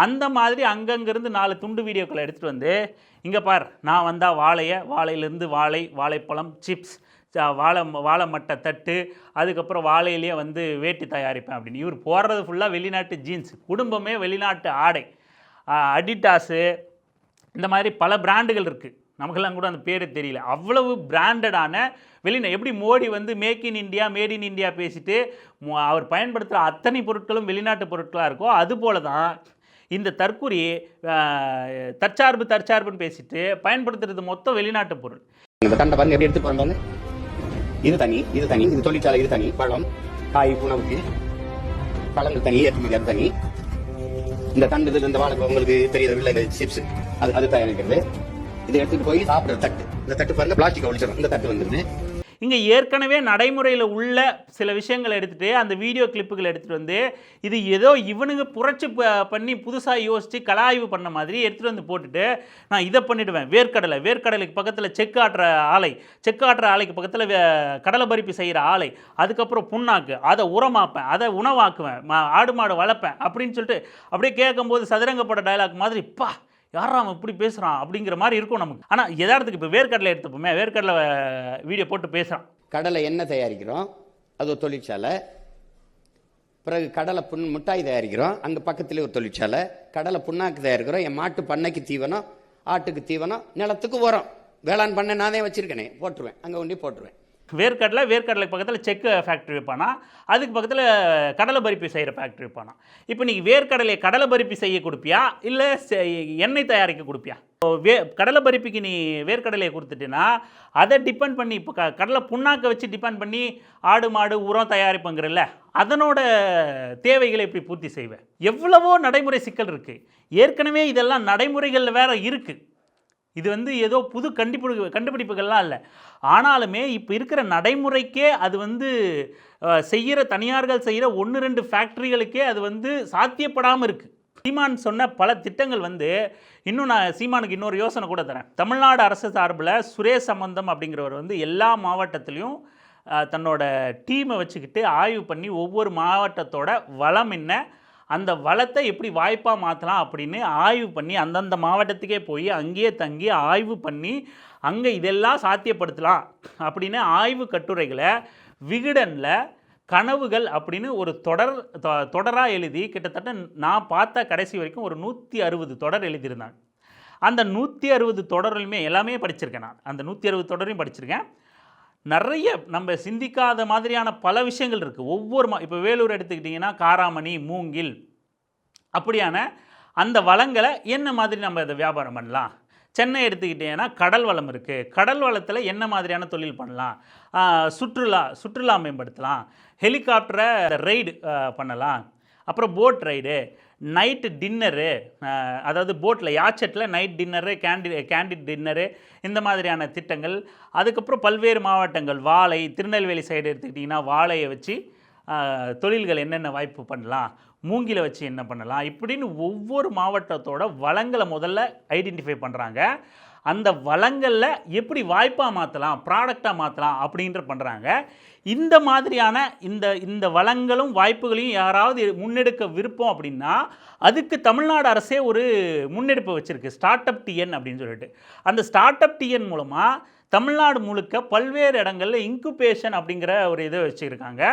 அந்த மாதிரி அங்கங்கிருந்து 4 துண்டு வீடியோக்களை எடுத்துகிட்டு இங்கே பார், நான் வந்தால் வாழையிலேருந்து வாழைப்பழம், சிப்ஸ், வாழை மட்டை தட்டு, அதுக்கப்புறம் வாழையிலேயே வேட்டி தயாரிப்பேன் அப்படின்னு. இவர் போடுறது ஃபுல்லாக வெளிநாட்டு ஜீன்ஸ், குடும்பமே வெளிநாட்டு ஆடை, அடிடாஸு, இந்த மாதிரி பல பிராண்டுகள் இருக்குது. நமக்கெல்லாம் கூட அந்த பேர் தெரியல. அவ்வளவு பிராண்டடான எப்படி Modi make in India, made in India பேசிட்டு அவர் பயன்படுத்துகிற அத்தனை பொருட்களும் வெளிநாட்டு பொருட்களாக இருக்கோ, அதுபோல தான் இந்த தற்கூரி தற்சார்புன்னு பேசிட்டு பயன்படுத்துறது மொத்தம் வெளிநாட்டு பொருள். இந்த தண்டை பாருங்க எப்படி எடுத்து போறாங்க. இது தனி, இது தொழிற்சாலை, இது தனி, பழம், காய், உணவுக்கு பழங்கள் தனி, ஏற்றுமதி அது தனி. இந்த தண்டு இந்த வாழை உங்களுக்கு தெரியவில்லை, சிப்ஸ் அது தயாரிக்கிறது. இதை எடுத்துட்டு போய் சாப்பிட்ற தட்டு, இந்த தட்டு பாருங்க பிளாஸ்டிக் ஒழிச்சிடும், இந்த தட்டு வந்துருது. இங்கே ஏற்கனவே நடைமுறையில் உள்ள சில விஷயங்களை எடுத்துகிட்டு அந்த வீடியோ கிளிப்புகள் எடுத்துகிட்டு இது ஏதோ இவனுங்க புரட்சி பண்ணி புதுசாக யோசித்து கலாய்வு பண்ண மாதிரி எடுத்துகிட்டு போட்டுட்டு நான் இதை பண்ணிவிடுவேன். வேர்க்கடலைக்கு பக்கத்தில் செக்கு ஆட்டுற ஆலைக்கு பக்கத்தில் கடலை பருப்பி செய்கிற ஆலை, அதுக்கப்புறம் புண்ணாக்கு, அதை உரமாப்பேன், அதை உணவாக்குவேன், ஆடு மாடு வளர்ப்பேன் அப்படின்னு சொல்லிட்டு அப்படியே கேட்கும்போது சதுரங்கப்பட டயலாக் மாதிரி யாரா அவன் இப்படி பேசுகிறான் அப்படிங்கிற மாதிரி இருக்கும் நமக்கு. ஆனால் எதார்த்தத்துக்கு இப்போ வேர்க்கடலை எடுத்துப்போமே, வேர்க்கடலை வீடியோ போட்டு பேசுகிறான். கடலை எண்ணெய் தயாரிக்கிறோம், அது ஒரு தொழிற்சாலை. பிறகு கடலை மிட்டாய் தயாரிக்கிறோம், அங்கே பக்கத்துலேயே ஒரு தொழிற்சாலை. கடலை புண்ணாக்கு தயாரிக்கிறோம், என் மாட்டு பண்ணைக்கு தீவனம், ஆட்டுக்கு தீவனம், நிலத்துக்கு உரம். வேளாண் பண்ணை நானே வச்சுருக்கேனே, போட்டுருவேன், அங்கே ஒண்டி போட்டுருவேன். வேர்க்கடலை பக்கத்தில் செக்கு ஃபேக்ட்ரி வைப்பானா, அதுக்கு பக்கத்தில் கடலை பருப்பி செய்கிற ஃபேக்ட்ரி வைப்பானா. இப்போ நீங்கள் வேர்க்கடலையை கடலை பருப்பி செய்ய கொடுப்பியா, இல்லை எண்ணெய் தயாரிக்க கொடுப்பியா? கடலை பருப்பிக்கு நீ வேர்க்கடலையை கொடுத்துட்டீன்னா அதை டிபெண்ட் பண்ணி இப்போ கடலை புண்ணாக்க வச்சு டிபெண்ட் பண்ணி ஆடு மாடு உரம் தயாரிப்புங்கிறல்ல, அதனோட தேவைகளை எப்படி பூர்த்தி செய்வேன்? எவ்வளவோ நடைமுறை சிக்கல் இருக்குது. ஏற்கனவே இதெல்லாம் நடைமுறைகளில் வேறு இருக்குது. இது வந்து ஏதோ புது கண்டுபிடிப்புகள்லாம் இல்லை. ஆனாலுமே இப்போ இருக்கிற நடைமுறைக்கே அது வந்து செய்கிற தனியார்கள் செய்கிற 1-2 ஃபேக்ட்ரிகளுக்கே அது வந்து சாத்தியப்படாமல் இருக்குது. சீமான் சொன்ன பல திட்டங்கள் வந்து இன்னும் நான் சீமானுக்கு இன்னொரு யோசனை கூட தரேன். தமிழ்நாடு அரசு சார்பில் சுரேஷ் சம்பந்தம் அப்படிங்கிறவர் வந்து எல்லா மாவட்டத்துலேயும் தன்னோட டீமை வச்சுக்கிட்டு ஆய்வு பண்ணி ஒவ்வொரு மாவட்டத்தோட வளம் என்ன, அந்த வளத்தை எப்படி வாய்ப்பாக மாற்றலாம் அப்படின்னு ஆய்வு பண்ணி அந்தந்த மாவட்டத்துக்கே போய் அங்கேயே தங்கி ஆய்வு பண்ணி அங்கே இதெல்லாம் சாத்தியப்படுத்தலாம் அப்படின்னு ஆய்வு கட்டுரைகளை விகடனில் கனவுகள் அப்படின்னு ஒரு தொடராக எழுதி கிட்டத்தட்ட நான் பார்த்த கடைசி வரைக்கும் ஒரு 160 தொடர் எழுதியிருந்தாங்க. அந்த 160 தொடருமே எல்லாமே படிச்சிருக்கேன். நான் அந்த 160 தொடரையும் படிச்சிருக்கேன். நிறைய நம்ம சிந்திக்காத மாதிரியான பல விஷயங்கள் இருக்குது. ஒவ்வொரு இப்போ வேலூர் எடுத்துக்கிட்டிங்கன்னா காராமணி, மூங்கில் அப்படியான அந்த வளங்களை என்ன மாதிரி நம்ம அதை வியாபாரம் பண்ணலாம். சென்னை எடுத்துக்கிட்டிங்கன்னா கடல் வளம் இருக்குது. கடல் வளத்தில் என்ன மாதிரியான தொழில் பண்ணலாம், சுற்றுலா மேம்படுத்தலாம், ஹெலிகாப்டரை ரைடு பண்ணலாம், அப்புறம் போட் ரைடு, நைட்டு டின்னரு, அதாவது போட்டில் யாச்சட்டில் நைட் டின்னரு, கேண்டிட் டின்னரு, இந்த மாதிரியான திட்டங்கள். அதுக்கப்புறம் பல்வேறு மாவட்டங்கள் வாழை, திருநெல்வேலி சைடு எடுத்துக்கிட்டிங்கன்னா வாழையை வச்சு தொழில்கள் என்னென்ன வாய்ப்பு பண்ணலாம், மூங்கில வச்சு என்ன பண்ணலாம், இப்படின்னு ஒவ்வொரு மாவட்டத்தோட வளங்களை முதல்ல ஐடென்டிஃபை பண்ணுறாங்க. அந்த வளங்களில் எப்படி வாய்ப்பாக மாற்றலாம், ப்ராடக்டாக மாற்றலாம் அப்படின்ற பண்ணுறாங்க. இந்த மாதிரியான இந்த வளங்களும் வாய்ப்புகளையும் யாராவது முன்னெடுக்க விருப்பம் அப்படின்னா அதுக்கு தமிழ்நாடு அரசே ஒரு முன்னெடுப்பு வச்சுருக்கு, ஸ்டார்ட் அப் டிஎன் அப்படின்னு சொல்லிட்டு. அந்த ஸ்டார்ட் அப் டிஎன் மூலமாக தமிழ்நாடு முழுக்க பல்வேறு இடங்களில் இன்குபேஷன் அப்படிங்கிற ஒரு இதை வச்சுருக்காங்க.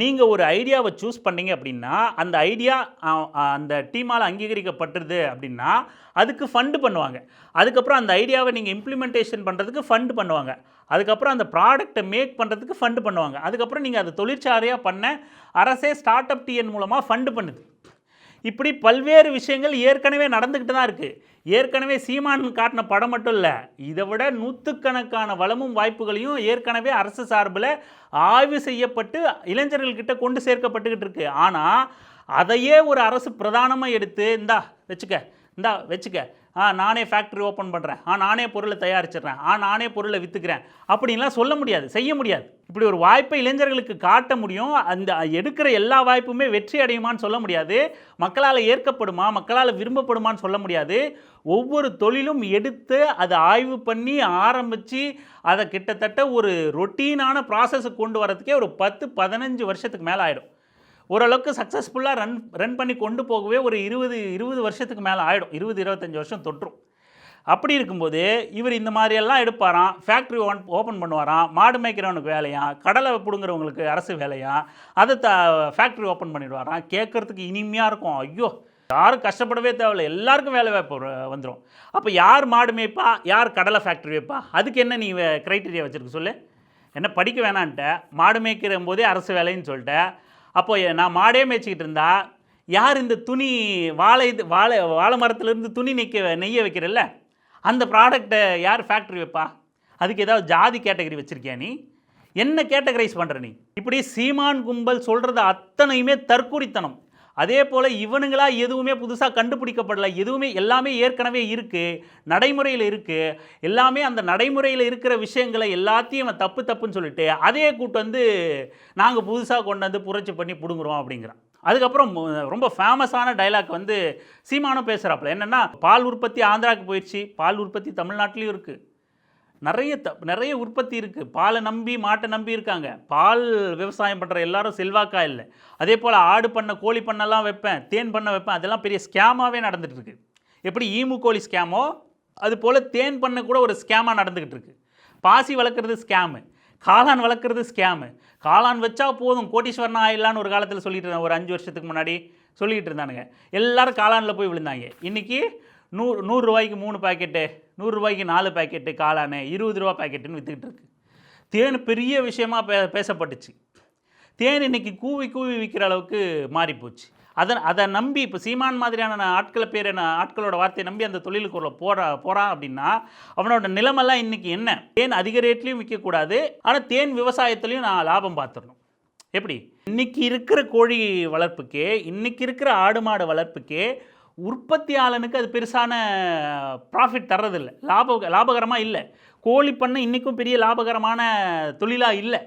நீங்கள் ஒரு ஐடியாவை சூஸ் பண்ணிங்க அப்படின்னா அந்த ஐடியா அந்த டீமால் அங்கீகரிக்கப்பட்டுருது அப்படின்னா அதுக்கு ஃபண்டு பண்ணுவாங்க. அதுக்கப்புறம் அந்த ஐடியாவை நீங்கள் இம்ப்ளிமெண்டேஷன் பண்ணுறதுக்கு ஃபண்டு பண்ணுவாங்க. அதுக்கப்புறம் அந்த ப்ராடக்டை மேக் பண்ணுறதுக்கு ஃபண்டு பண்ணுவாங்க. அதுக்கப்புறம் நீங்கள் அதை தொழிற்சாலையாக பண்ண அரசே ஸ்டார்ட் அப் டிஎன் மூலமாக ஃபண்டு பண்ணுது. இப்படி பல்வேறு விஷயங்கள் ஏற்கனவே நடந்துக்கிட்டு தான் இருக்குது. ஏற்கனவே சீமான் காட்டின படம் மட்டும் இல்லை, இதை விட 100கணக்கான வளமும் வாய்ப்புகளையும் ஏற்கனவே அரசு சார்பில் ஆய்வு செய்யப்பட்டு இளைஞர்கள்கிட்ட கொண்டு சேர்க்கப்பட்டுக்கிட்டு இருக்கு. ஆனால் அதையே ஒரு அரசு பிரதானமாக எடுத்து இந்தா வச்சுக்க, நானே ஃபேக்ட்ரி ஓப்பன் பண்ணுறேன், நானே பொருளை தயாரிச்சிடுறேன், நானே பொருளை விற்றுக்கிறேன் அப்படின்லாம் சொல்ல முடியாது, செய்ய முடியாது. இப்படி ஒரு வாய்ப்பை இளைஞர்களுக்கு காட்ட முடியும். அந்த எடுக்கிற எல்லா வாய்ப்புமே வெற்றி அடையுமான்னு சொல்ல முடியாது. மக்களால் ஏற்கப்படுமா, மக்களால் விரும்பப்படுமான்னு சொல்ல முடியாது. ஒவ்வொரு தொழிலும் எடுத்து அதை ஆய்வு பண்ணி ஆரம்பித்து அதை கிட்டத்தட்ட ஒரு ரொட்டீனான ப்ராசஸுக்கு கொண்டு வரதுக்கே ஒரு 10-15 வருஷத்துக்கு மேலே ஆகிடும். ஓரளவுக்கு சக்ஸஸ்ஃபுல்லாக ரன் பண்ணி கொண்டு போகவே ஒரு 20 வருஷத்துக்கு மேலே ஆகிடும். 20-25 வருஷம் தொற்றும். அப்படி இருக்கும்போது இவர் இந்த மாதிரியெல்லாம் எடுப்பாராம், ஃபேக்ட்ரி ஓப்பன் பண்ணுவாராம், மாடு மேய்க்கிறவனுக்கு வேலையா, கடலை பிடுங்குறவங்களுக்கு அரசு வேலையா, அதை ஃபேக்ட்ரி ஓப்பன் பண்ணிடுவாராம். கேட்குறதுக்கு இனிமையாக இருக்கும். ஐயோ, யாரும் கஷ்டப்படவே தேவையில்லை, எல்லாருக்கும் வேலை வாய்ப்பு வந்துடும். அப்போ யார் மாடு மேய்ப்பா, யார் கடலை ஃபேக்ட்ரி வைப்பா? அதுக்கு என்ன நீ க்ரைட்டீரியா வச்சுருக்க சொல்லு? என்ன படிக்க வேணான்ட்ட, மாடு மேய்க்கிற போதே அரசு வேலைன்னு சொல்லிட்ட. அப்போ நான் மாடே மேய்ச்சிக்கிட்டு இருந்தா யார் இந்த துணி வாழை மரத்துலேருந்து துணி நெய்ய வைக்கிறல்ல, அந்த ப்ராடக்டை யார் ஃபேக்ட்ரி வைப்பா? அதுக்கு ஏதாவது ஜாதி கேட்டகரி வச்சுருக்கியா? நீ என்ன கேட்டகரைஸ் பண்ணுற? நீ இப்படி சீமான் கும்பல் சொல்கிறது அத்தனையுமே தற்குறித்தனம். அதே போல் இவனுங்களாக எதுவுமே புதுசாக கண்டுபிடிக்கப்படலை. எல்லாமே ஏற்கனவே இருக்குது, நடைமுறையில் இருக்குது. எல்லாமே அந்த நடைமுறையில் இருக்கிற விஷயங்களை எல்லாத்தையும் தப்புன்னு சொல்லிட்டு அதே கூட்டு வந்து நாங்கள் புதுசாக கொண்டு வந்து புரட்சி பண்ணி பிடுங்குறோம் அப்படிங்கிறான். அதுக்கப்புறம் ரொம்ப ஃபேமஸான டைலாக் வந்து சீமானும் பேசுகிறாப்புல. என்னென்னா, பால் உற்பத்தி ஆந்திராவுக்கு போயிடுச்சு, பால் உற்பத்தி தமிழ்நாட்டிலையும் இருக்குது. நிறைய உற்பத்தி இருக்குது. பாலை நம்பி மாட்டை நம்பி இருக்காங்க. பால் விவசாயம் பண்ணுற எல்லாரும் செல்வாக்கா இல்லை. அதே போல் ஆடு பண்ணை, கோழி பண்ணெல்லாம் வைப்பேன், தேன் பண்ணை வைப்பேன், அதெல்லாம் பெரிய ஸ்கேமாகவே நடந்துகிட்டு இருக்கு. எப்படி ஈமு கோழி ஸ்கேமோ அது போல் தேன் பண்ணை கூட ஒரு ஸ்கேமாக நடந்துக்கிட்டு இருக்கு. பாசி வளர்க்குறது ஸ்கேமு, காளான் வளர்க்குறது ஸ்கேமு. காளான் வச்சா போதும் கோட்டீஸ்வரனா ஆயிடலான்னு ஒரு காலத்தில் சொல்லிட்டு இருந்தாங்க. ஒரு 5 வருஷத்துக்கு முன்னாடி சொல்லிகிட்டு இருந்தானுங்க. எல்லோரும் காளானில் போய் விழுந்தாங்க. இன்றைக்கி 100 ரூபாய்க்கு 3 பாக்கெட்டு, 100 ரூபாய்க்கு 4 பாக்கெட்டு காளானு, 20 ரூபா பாக்கெட்டுன்னு விற்றுக்கிட்டு இருக்கு. தேன் பெரிய விஷயமா பேசப்பட்டுச்சு. தேன் இன்னைக்கு கூவி கூவி விற்கிற அளவுக்கு மாறிப்போச்சு. அதை நம்பி இப்போ சீமான் மாதிரியான ஆட்களோட வார்த்தையை நம்பி அந்த தொழிலுக்குள்ள போகிறான் அப்படின்னா அவனோட நிலைமெல்லாம் இன்றைக்கி என்ன? தேன் அதிக ரேட்லேயும் விற்கக்கூடாது, ஆனால் தேன் விவசாயத்துலேயும் நான் லாபம் பார்த்துடணும். எப்படி? இன்றைக்கி இருக்கிற கோழி வளர்ப்புக்கே, இன்றைக்கி இருக்கிற ஆடு மாடு வளர்ப்புக்கே உற்பத்தியாளனுக்கு அது பெருசான ப்ராஃபிட் தர்றதில்லை, லாபகரமாக இல்லை. கோழி பண்ணை இன்றைக்கும் பெரிய லாபகரமான தொழிலாக இல்லை.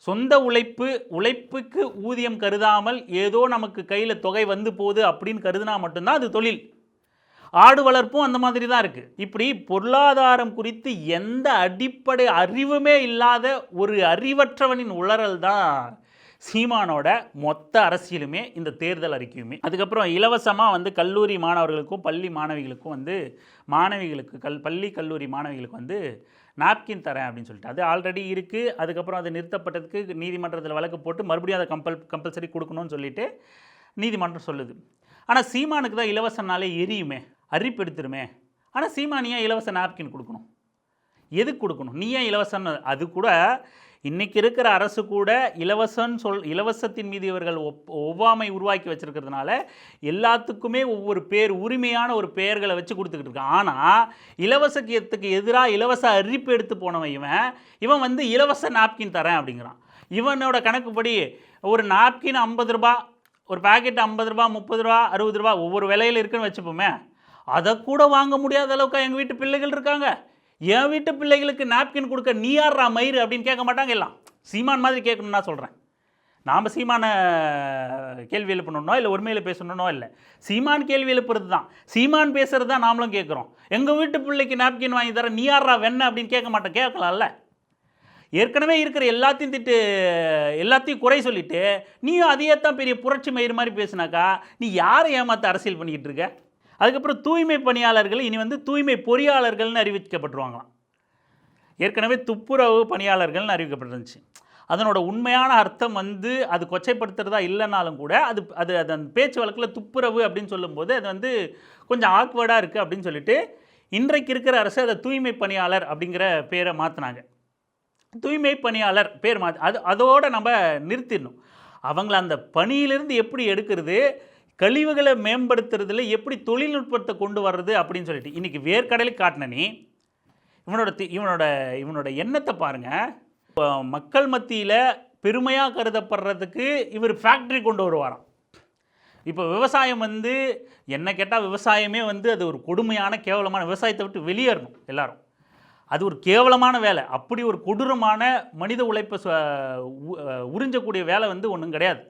சொந்த உழைப்புக்கு ஊதியம் கருதாமல் ஏதோ நமக்கு கையில் தொகை வந்து போகுது அப்படின்னு கருதுனா மட்டும்தான் அது தொழில். ஆடு வளர்ப்பும் அந்த மாதிரி தான் இருக்குது. இப்படி பொருளாதாரம் குறித்து எந்த அடிப்படை அறிவுமே இல்லாத ஒரு அறிவற்றவனின் உளறல் தான் சீமானோட மொத்த அரசியலுமே, இந்த தேர்தல் அறிக்கையுமே. அதுக்கப்புறம் இலவசமாக கல்லூரி மாணவர்களுக்கும் பள்ளி மாணவிகளுக்கும் பள்ளி கல்லூரி மாணவிகளுக்கு நாப்கின் தரேன் அப்படின்னு சொல்லிட்டு அது ஆல்ரெடி இருக்குது. அதுக்கப்புறம் அது நிறுத்தப்பட்டதுக்கு நீதிமன்றத்தில் வழக்கு போட்டு மறுபடியும் அதை கம்பல்சரி கொடுக்கணும்னு சொல்லிட்டு நீதிமன்றம் சொல்லுது. ஆனால் சீமானுக்கு தான் இலவசனாலே எரியுமே, அரிப்பெடுத்துருமே. ஆனால் சீமான் ஏன் இலவச நாப்கின் கொடுக்கணும்? எதுக்கு கொடுக்கணும்? நீ ஏன் இலவசம்? அது கூட இன்றைக்கி இருக்கிற அரசு கூட இலவசத்தின் மீது இவர்கள் ஒவ்வாமை உருவாக்கி வச்சுருக்கிறதுனால எல்லாத்துக்குமே ஒவ்வொரு உரிமையான ஒரு பெயர்களை வச்சு கொடுத்துக்கிட்டு இருக்கான். ஆனால் இலவசத்துக்கு எதிராக இலவச அரிப்பு எடுத்து போனவன் இவன் இலவச நாப்கின் தரேன் அப்படிங்கிறான். இவனோட கணக்குப்படி ஒரு நாப்கின் 50 ரூபா, ஒரு பேக்கெட் 50 ரூபா, 30 ரூபா, 60 ரூபா ஒவ்வொரு விலையில் இருக்குன்னு வச்சுப்போமே, அதை கூட வாங்க முடியாத அளவுக்கு எங்கள் வீட்டு பிள்ளைகள் இருக்காங்க. என் வீட்டு பிள்ளைகளுக்கு நாப்கின் கொடுக்க நீ யாரா மயிறு அப்படின்னு கேட்க மாட்டாங்க. எல்லாம் சீமான் மாதிரி கேட்கணும்னு நான் சொல்கிறேன். நாம் சீமான கேள்வி எழுப்பணுன்னோ இல்லை உண்மையில் பேசணுன்னோ இல்லை, சீமான் கேள்வி எழுப்புறது தான், சீமான் பேசுகிறது தான் நாமளும் கேட்குறோம். எங்கள் வீட்டு பிள்ளைக்கு நாப்கின் வாங்கி தர நீ யாரா வெண்ண அப்படின்னு கேட்க மாட்டேன். கேட்கலாம்ல. ஏற்கனவே இருக்கிற எல்லாத்தையும் குறை சொல்லிவிட்டு நீயும் அதையே தான் பெரிய புரட்சி மயிறு மாதிரி பேசுனாக்கா நீ யாரை ஏமாற்ற அரசியல் பண்ணிக்கிட்டு இருக்க? அதுக்கப்புறம் தூய்மை பணியாளர்கள் இனி தூய்மை பொறியாளர்கள்னு அறிவிக்கப்பட்டுருவாங்களாம். ஏற்கனவே துப்புரவு பணியாளர்கள்னு அறிவிக்கப்பட்டிருந்துச்சு. அதனோட உண்மையான அர்த்தம் அது கொச்சைப்படுத்துறதா இல்லைனாலும் கூட அது அந்த பேச்சு வழக்கில் துப்புரவு அப்படின்னு சொல்லும்போது அது கொஞ்சம் ஆக்வர்டாக இருக்குது அப்படின்னு சொல்லிட்டு இன்றைக்கு இருக்கிற அரசு அதை தூய்மை பணியாளர் அப்படிங்கிற பேரை மாற்றினாங்க. தூய்மை பணியாளர் பேர் அதோடு நம்ம நிறுத்திடணும். அவங்கள அந்த பணியிலிருந்து எப்படி எடுக்கிறது, கழிவுகளை மேம்படுத்துறதுல எப்படி தொழில்நுட்பத்தை கொண்டு வர்றது அப்படின்னு சொல்லிட்டு இன்றைக்கி வேர்க்கடலுக்கு காட்டின நீ இவனோட எண்ணத்தை பாருங்கள். மக்கள் மத்தியில் பெருமையாக கருதப்படுறதுக்கு இவர் ஃபேக்ட்ரி கொண்டு வருவாராம். இப்போ விவசாயம் என்ன கேட்டால் விவசாயமே அது ஒரு கொடுமையான கேவலமான, விவசாயத்தை விட்டு வெளியேறணும் எல்லாரும். அது ஒரு கேவலமான வேலை. அப்படி ஒரு கொடூரமான மனித உழைப்பை உறிஞ்சக்கூடிய வேலை ஒன்றும் கிடையாது.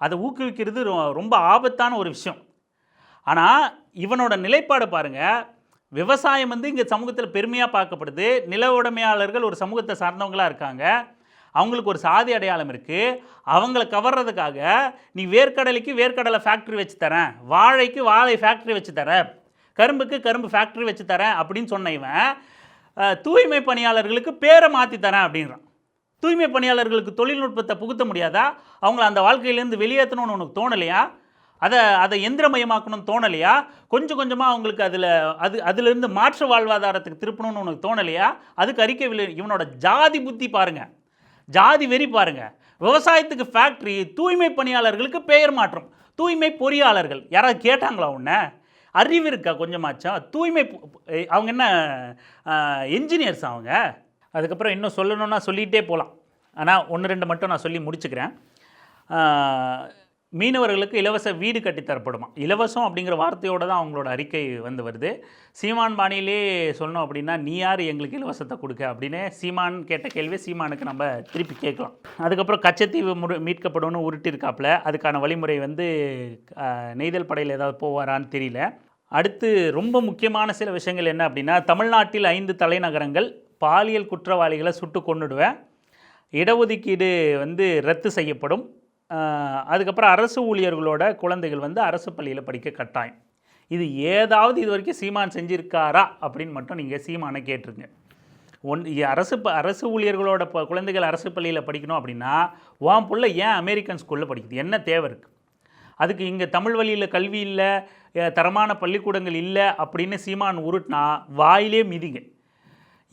அதை ஊக்குவிக்கிறது ரொம்ப ஆபத்தான ஒரு விஷயம். ஆனால் இவனோட நிலைப்பாடு பாருங்கள். விவசாயம் இங்கே சமூகத்தில் பெருமையாக பார்க்கப்படுது. நில உடைமையாளர்கள் ஒரு சமூகத்தை சார்ந்தவங்களாக இருக்காங்க. அவங்களுக்கு ஒரு சாதி அடையாளம் இருக்குது. அவங்கள கவர்றதுக்காக நீ வேர்க்கடலைக்கு வேர்க்கடலை ஃபேக்ட்ரி வச்சு தரேன், வாழைக்கு வாழை ஃபேக்ட்ரி வச்சு தரேன், கரும்புக்கு கரும்பு ஃபேக்ட்ரி வச்சு தரேன் அப்படின்னு சொன்ன இவன் தூய்மை பணியாளர்களுக்கு பேரை மாற்றி தரேன் அப்படின்றான். தூய்மை பணியாளர்களுக்கு தொழில்நுட்பத்தை புகுத்த முடியாதா? அவங்கள அந்த வாழ்க்கையிலேருந்து வெளியேற்றணும்னு உனக்கு தோணலையா? அதை எந்திரமயமாக்கணும்னு தோணலையா? கொஞ்சம் கொஞ்சமாக அவங்களுக்கு அதிலிருந்து மாற்று வாழ்வாதாரத்துக்கு திருப்பணும்னு உனக்கு தோணலையா? அதுக்கு அறிக்கை இவனோட ஜாதி புத்தி பாருங்கள், ஜாதி வெறி பாருங்கள். விவசாயத்துக்கு ஃபேக்ட்ரி, தூய்மை பணியாளர்களுக்கு பெயர் மாற்றம், தூய்மை பொறியாளர்கள். யாராவது கேட்டாங்களா உன்னை? அறிவு இருக்கா கொஞ்சமாச்சும்? தூய்மை அவங்க என்ன என்ஜினியர்ஸ் அவங்க? அதுக்கப்புறம் இன்னும் சொல்லணுன்னா சொல்லிகிட்டே போகலாம். ஆனால் 1-2 மட்டும் நான் சொல்லி முடிச்சுக்கிறேன். மீனவர்களுக்கு இலவச வீடு கட்டித்தரப்படுமா? இலவசம் அப்படிங்கிற வார்த்தையோடு தான் அவங்களோட அறிக்கை வருது. சீமான் பாணியிலே சொல்லணும் அப்படின்னா நீ யார் எங்களுக்கு இலவசத்தை கொடுக்க அப்படின்னு சீமான் கேட்ட கேள்வியை சீமானுக்கு நம்ம திருப்பி கேட்கலாம். அதுக்கப்புறம் கச்சத்தீவு மீட்கப்படும்னு உருட்டிருக்காப்புல. அதுக்கான வழிமுறை நெய்தல் படையில் ஏதாவது போவாரான்னு தெரியல. அடுத்து ரொம்ப முக்கியமான சில விஷயங்கள் என்ன அப்படின்னா, தமிழ்நாட்டில் 5 தலைநகரங்கள் பாலியல் குற்றவாளிகளை சுட்டு கொன்னுடுவேன், இடஒதுக்கீடு ரத்து செய்யப்படும், அதுக்கப்புறம் அரசு ஊழியர்களோட குழந்தைகள் அரசு பள்ளியில் படிக்க கட்டாயம். இது ஏதாவது இது வரைக்கும் சீமான் செஞ்சுருக்காரா அப்படின்னு மட்டும் நீங்கள் சீமானை கேட்டுருங்க. அரசு ஊழியர்களோட குழந்தைகள் அரசு பள்ளியில் படிக்கணும் அப்படின்னா உன் புள்ள ஏன் அமெரிக்கன் ஸ்கூலில் படிக்குது? என்ன தேவை இருக்குது? அதுக்கு இங்கே தமிழ் வழியில் கல்வி இல்லை, தரமான பள்ளிக்கூடங்கள் இல்லை அப்படின்னு சீமான் உருட்டினா வாயிலே மிதிங்க.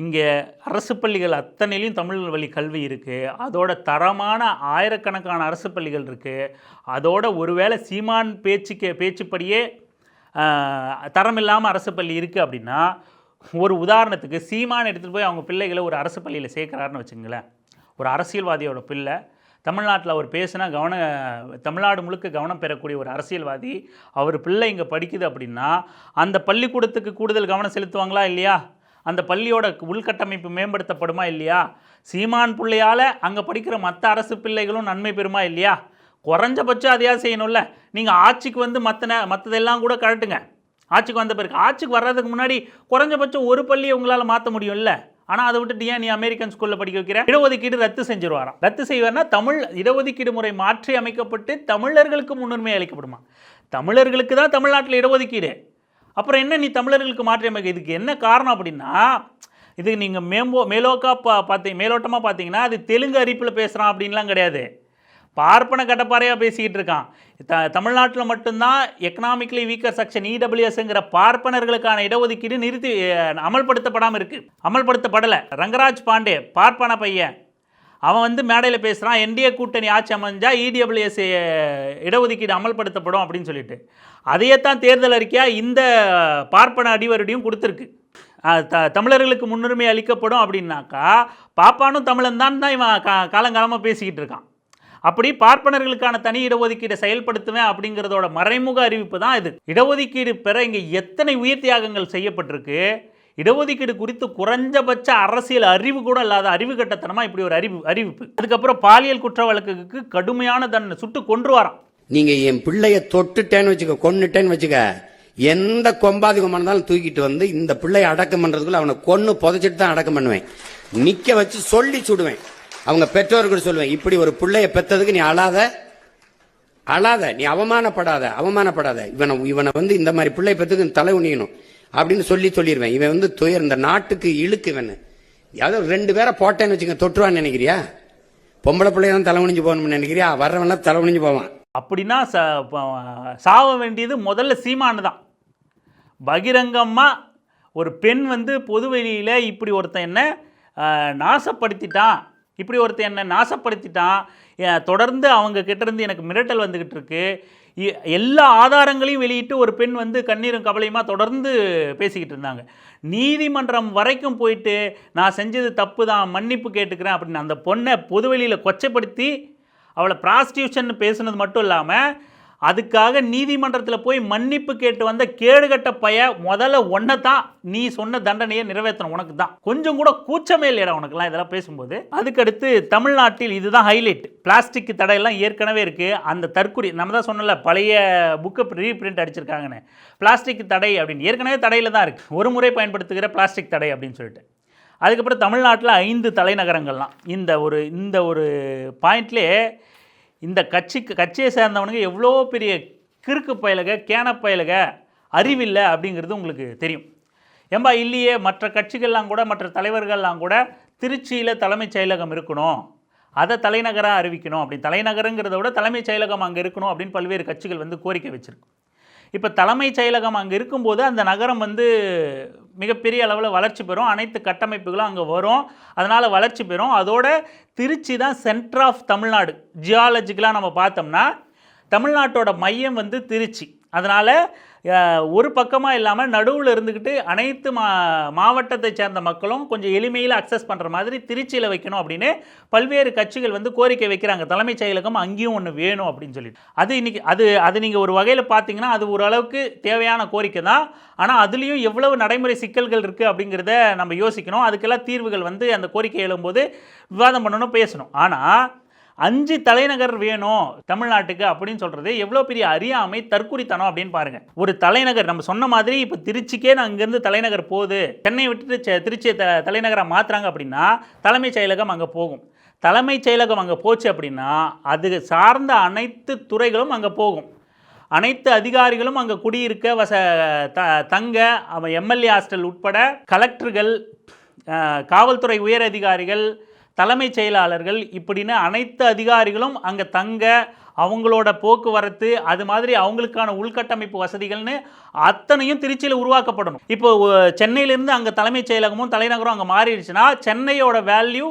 இங்கே அரசு பள்ளிகள் அத்தனையிலையும் தமிழ் வழி கல்வி இருக்குது. அதோட தரமான ஆயிரக்கணக்கான அரசு பள்ளிகள் இருக்குது. அதோட ஒருவேளை சீமான் பேச்சுப்படியே தரம் இல்லாமல் அரசு பள்ளி இருக்குது அப்படின்னா, ஒரு உதாரணத்துக்கு சீமான் எடுத்துகிட்டு போய் அவங்க பிள்ளைகளை ஒரு அரசு பள்ளியில் சேர்க்குறாருன்னு வச்சுங்களேன். ஒரு அரசியல்வாதியோட பிள்ளை தமிழ்நாட்டில் அவர் பேசினா தமிழ்நாடு முழுக்க கவனம் பெறக்கூடிய ஒரு அரசியல்வாதி அவர் பிள்ளை இங்கே படிக்குது அப்படின்னா, அந்த பள்ளிக்கூடத்துக்கு கூடுதல் கவனம் செலுத்துவாங்களா இல்லையா? அந்த பள்ளியோட உள்கட்டமைப்பு மேம்படுத்தப்படுமா இல்லையா? சீமான் பிள்ளையால் அங்கே படிக்கிற மற்ற அரசு பிள்ளைகளும் நன்மை பெறுமா இல்லையா? குறைஞ்சபட்சம் அதையாக செய்யணும்ல. நீங்கள் ஆட்சிக்கு வந்து மற்றதெல்லாம் கூட கழட்டுங்க. ஆட்சிக்கு வந்த பிறகு ஆட்சிக்கு வர்றதுக்கு முன்னாடி குறைஞ்சபட்சம் ஒரு பள்ளியை உங்களால் மாற்ற முடியும்ல. ஆனால் அதை விட்டுட்டு ஏன் நீ அமெரிக்கன் ஸ்கூலில் படிக்க வைக்கிற? இடஒதுக்கீடு ரத்து செஞ்சிருவாராம். ரத்து செய்வார்னா இடஒதுக்கீடு முறை மாற்றி அமைக்கப்பட்டு தமிழர்களுக்கு முன்னுரிமை அளிக்கப்படுமா? தமிழர்களுக்கு தான் தமிழ்நாட்டில் இடஒதுக்கீடு. அப்புறம் என்ன நீ தமிழர்களுக்கு மாற்றி அமைக்க? இதுக்கு என்ன காரணம் அப்படின்னா, இது நீங்கள் மேலோட்டமாக பார்த்தீங்கன்னா அது தெலுங்கு அரிப்பில் பேசுகிறான் அப்படின்லாம் கிடையாது. பார்ப்பன கட்டப்பாறையாக பேசிக்கிட்டு இருக்கான். தமிழ்நாட்டில் மட்டும்தான் எக்கனாமிக்கலி வீக்கர் செக்ஷன் இடபிள்யூஎஸ்ங்கிற பார்ப்பனர்களுக்கான இடஒதுக்கீடு அமல்படுத்தப்படாமல் இருக்குது. அமல்படுத்தப்படலை. ரங்கராஜ் பாண்டே பார்ப்பன பையன், அவன் வந்து மேடையில் பேசுகிறான், என்டிஏ கூட்டணி ஆட்சி அமைஞ்சா இடபிள்யூஎஸ் இடஒதுக்கீடு அமல்படுத்தப்படும் அப்படின்னு சொல்லிட்டு. அதையே தான் தேர்தல் அறிக்கையாக இந்த பார்ப்பன அடிவருடையும் கொடுத்துருக்கு. தமிழர்களுக்கு முன்னுரிமை அளிக்கப்படும் அப்படின்னாக்கா பாப்பானும் தமிழன் தான் இவன் காலங்காலமாக பேசிக்கிட்டு இருக்கான். அப்படி பார்ப்பனர்களுக்கான தனி இடஒதுக்கீடை செயல்படுத்துவேன் அப்படிங்கிறதோட மறைமுக அறிவிப்பு தான் இது. இடஒதுக்கீடு பெற இங்கே எத்தனை உயிர் தியாகங்கள் செய்யப்பட்டிருக்கு. இடஒதுக்கீடு குறித்து குறைஞ்சபட்ச அரசியல் அறிவு கூட இல்லாத அறிவு கட்டத்தனமாக இப்படி ஒரு அறிவிப்பு. அதுக்கப்புறம் பாலியல் குற்ற வழக்குக்கு கடுமையான தண்டனை, சுட்டு கொன்றுவாராம். நீங்க என் பிள்ளைய தொட்டுட்டேன்னு வச்சுக்க, கொன்னுட்டேன்னு வச்சுக்க, எந்த கொம்பாதிகமாக இருந்தாலும் தூக்கிட்டு வந்து இந்த பிள்ளைய அடக்கம் பண்றதுக்குள்ள அவனை கொன்னு புதைச்சிட்டு தான் அடக்கம் பண்ணுவேன். நிக்க வச்சு சொல்லி சுடுவேன். அவங்க பெற்றோர்கள் சொல்லுவேன், இப்படி ஒரு பிள்ளைய பெற்றதுக்கு நீ அழாத, நீ அவமானப்படாத. இவனை வந்து இந்த மாதிரி பிள்ளை பெற்றதுக்கு தலை உணியணும் அப்படின்னு சொல்லிடுவேன். இவன் வந்து இந்த நாட்டுக்கு இழுக்கு. இவன் யாரோ 2 பேரை போட்டேன்னு வச்சுக்க, தொற்றுவான்னு நினைக்கிறியா? பொம்பளை பிள்ளைதான் தலை உணிஞ்சு போகணும்னு நினைக்கிறியா? வர்றவன்லாம் தலை உணிஞ்சு போவான். அப்படின்னா சாவ வேண்டியது முதல்ல சீமானு தான். பகிரங்கமாக ஒரு பெண் வந்து பொதுவெளியில் இப்படி ஒருத்தன் என்ன நாசப்படுத்திட்டான், தொடர்ந்து அவங்க கிட்டேருந்து எனக்கு மிரட்டல் வந்துக்கிட்டு இருக்கு, எல்லா ஆதாரங்களையும் வெளியிட்டு ஒரு பெண் வந்து கண்ணீரும் கவலையுமாக தொடர்ந்து பேசிக்கிட்டு இருந்தாங்க. நீதிமன்றம் வரைக்கும் போயிட்டு நான் செஞ்சது தப்பு தான், மன்னிப்பு கேட்டுக்கிறேன் அப்படின்னு அந்த பொண்ணை பொதுவெளியில் கொச்சைப்படுத்தி அவளை ப்ராஸ்டியூஷன் பேசுனது மட்டும் இல்லாமல் அதுக்காக நீதிமன்றத்தில் போய் மன்னிப்பு கேட்டு வந்த கேடுகட்ட முதல்ல ஒன்றை தான் நீ சொன்ன தண்டனையை நிறைவேற்றணும். உனக்கு தான் கொஞ்சம் கூட கூச்சமே இல்லைடா உனக்குலாம் இதெல்லாம் பேசும்போது. அதுக்கடுத்து தமிழ்நாட்டில் இதுதான் ஹைலைட். பிளாஸ்டிக் தடையெல்லாம் ஏற்கனவே இருக்குது. அந்த தற்கொலை நம்ம தான் சொன்னல, பழைய புக்கை ரீபிரிண்ட் அடிச்சிருக்காங்கன்னு. பிளாஸ்டிக் தடை அப்படின்னு ஏற்கனவே தடையில் தான் இருக்குது, ஒரு முறை பயன்படுத்துகிற பிளாஸ்டிக் தடை அப்படின்னு சொல்லிட்டு. அதுக்கப்புறம் தமிழ்நாட்டில் 5 தலைநகரங்கள்லாம் இந்த ஒரு பாயிண்ட்லேயே இந்த கட்சியை சேர்ந்தவனுங்க எவ்வளோ பெரிய கிறுக்கு பயலுக, கேன பயலுக, அறிவில்லை அப்படிங்கிறது உங்களுக்கு தெரியும். ஏம்பா இல்லையே, மற்ற கட்சிகள்லாம் கூட, மற்ற தலைவர்கள்லாம் கூட திருச்சியில் தலைமைச் செயலகம் இருக்கணும், அதை தலைநகராக அறிவிக்கணும், அப்படி தலைநகருங்கிறத விட தலைமைச் செயலகம் அங்கே இருக்கணும் அப்படின்னு பல்வேறு கட்சிகள் வந்து கோரிக்கை வச்சுருக்கு. இப்போ தலைமைச் செயலகம் அங்கே இருக்கும்போது அந்த நகரம் வந்து மிகப்பெரிய அளவில் வளர்ச்சி பெறும், அனைத்து கட்டமைப்புகளும் அங்கே வரும், அதனால் வளர்ச்சி பெறும். அதோட திருச்சி தான் சென்டர் ஆஃப் தமிழ்நாடு. ஜியாலஜிக்கலாக நம்ம பார்த்தோம்னா தமிழ்நாட்டோட மையம் வந்து திருச்சி. அதனால் ஒரு பக்கமாக இல்லாமல் நடுவில் இருந்துக்கிட்டு அனைத்து மாவட்டத்தை சேர்ந்த மக்களும் கொஞ்சம் எளிமையில் அக்சஸ் பண்ணுற மாதிரி திருச்சியில் வைக்கணும் அப்படின்னு பல்வேறு கட்சிகள் வந்து கோரிக்கை வைக்கிறாங்க. தலைமைச் செயலகம் அங்கேயும் ஒன்று வேணும் அப்படின்னு சொல்லிட்டு அது நீங்கள் ஒரு வகையில் பார்த்தீங்கன்னா அது ஓரளவுக்கு தேவையான கோரிக்கை தான். ஆனால் அதுலேயும் எவ்வளவு நடைமுறை சிக்கல்கள் இருக்குது அப்படிங்கிறத நம்ம யோசிக்கணும். அதுக்கெல்லாம் தீர்வுகள் வந்து அந்த கோரிக்கை எழும்போது விவாதம் பண்ணணும், பேசணும். ஆனால் 5 தலைநகர் வேணும் தமிழ்நாட்டுக்கு அப்படின்னு சொல்கிறது எவ்வளோ பெரிய அறியாமை, தற்குறித்தனம் அப்படின்னு பாருங்கள். ஒரு தலைநகர் நம்ம சொன்ன மாதிரி இப்போ திருச்சிக்கே நான் இங்கேருந்து தலைநகர் போகுது, சென்னையை விட்டுட்டு திருச்சியை தலைநகராக மாற்றுறாங்க அப்படின்னா தலைமைச் செயலகம் அங்கே போகும். தலைமைச் செயலகம் அங்கே போச்சு அப்படின்னா அது சார்ந்த அனைத்து துறைகளும் அங்கே போகும். அனைத்து அதிகாரிகளும் அங்கே குடியிருக்க தங்க எம்எல்ஏ ஹாஸ்டல் உட்பட கலெக்டர்கள், காவல்துறை உயர் அதிகாரிகள், தலைமைச் செயலாளர்கள் இப்படின்னு அனைத்து அதிகாரிகளும் அங்கே தங்க அவங்களோட போக்குவரத்து, அது மாதிரி அவங்களுக்கான உள்கட்டமைப்பு வசதிகள்னு அத்தனையும் திருச்சியில் உருவாக்கப்படணும். இப்போ சென்னையிலேருந்து அங்கே தலைமைச் செயலகமும் தலைநகரம் அங்கே மாறிடுச்சுன்னா சென்னையோட வேல்யூ,